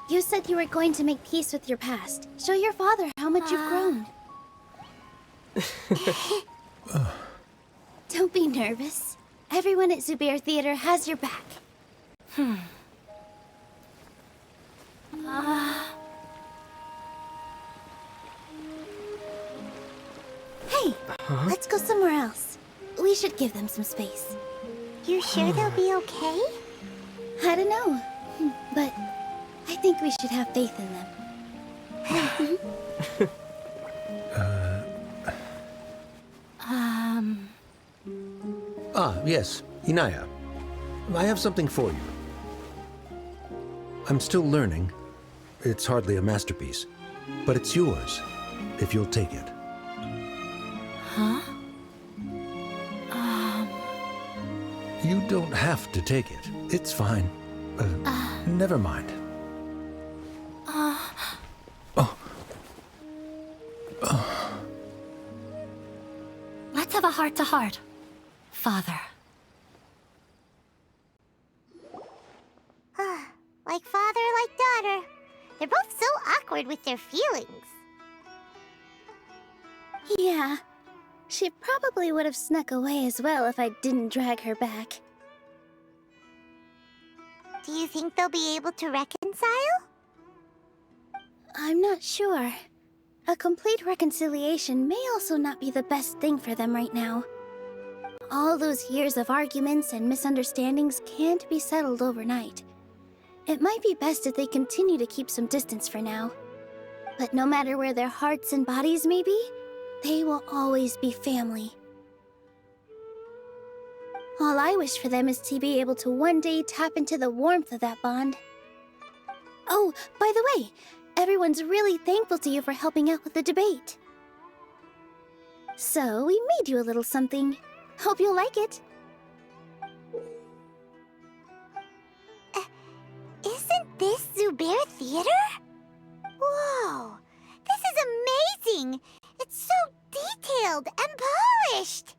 [SPEAKER 2] You said you were going to make peace with your past. Show your father how much you've grown. Don't be nervous. Everyone at Zubayr Theater has your back. Hey, let's go somewhere else. We should give them some space.
[SPEAKER 1] You sure they'll be okay?
[SPEAKER 2] I don't know, but I think we should have faith in them.
[SPEAKER 11] Yes, Inaya. I have something for you. I'm still learning. It's hardly a masterpiece, but it's yours, if you'll take it.
[SPEAKER 9] Huh?
[SPEAKER 11] You don't have to take it. It's fine. Never mind.
[SPEAKER 9] Let's have a heart-to-heart, Father.
[SPEAKER 1] Like father, like daughter. They're both so awkward with their feelings.
[SPEAKER 2] Yeah, she probably would have snuck away as well if I didn't drag her back.
[SPEAKER 1] Do you think they'll be able to reconcile?
[SPEAKER 2] I'm not sure. A complete reconciliation may also not be the best thing for them right now. All those years of arguments and misunderstandings can't be settled overnight. It might be best if they continue to keep some distance for now. But no matter where their hearts and bodies may be, they will always be family. All I wish for them is to be able to one day tap into the warmth of that bond. Oh, by the way, everyone's really thankful to you for helping out with the debate. So, we made you a little something. Hope you'll like it.
[SPEAKER 1] Isn't this Zubayr Theater? Whoa! This is amazing! It's so detailed and polished!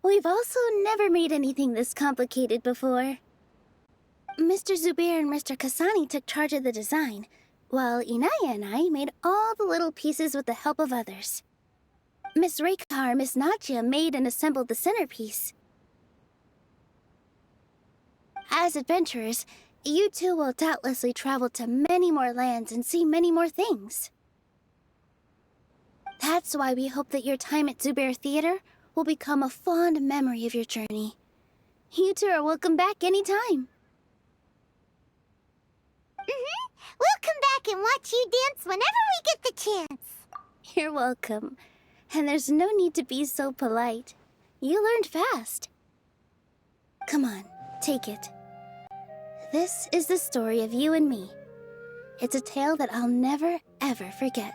[SPEAKER 2] We've also never made anything this complicated before. Mr. Zubayr and Mr. Kasani took charge of the design, while Inaya and I made all the little pieces with the help of others. Miss Rekar and Miss Nadia made and assembled the centerpiece. As adventurers, you two will doubtlessly travel to many more lands and see many more things. That's why we hope that your time at Zubayr Theater will become a fond memory of your journey. You two are welcome back anytime.
[SPEAKER 1] We'll come back and watch you dance whenever we get the chance.
[SPEAKER 2] You're welcome. And there's no need to be so polite. You learned fast. Come on, take it. This is the story of you and me. It's a tale that I'll never, ever forget.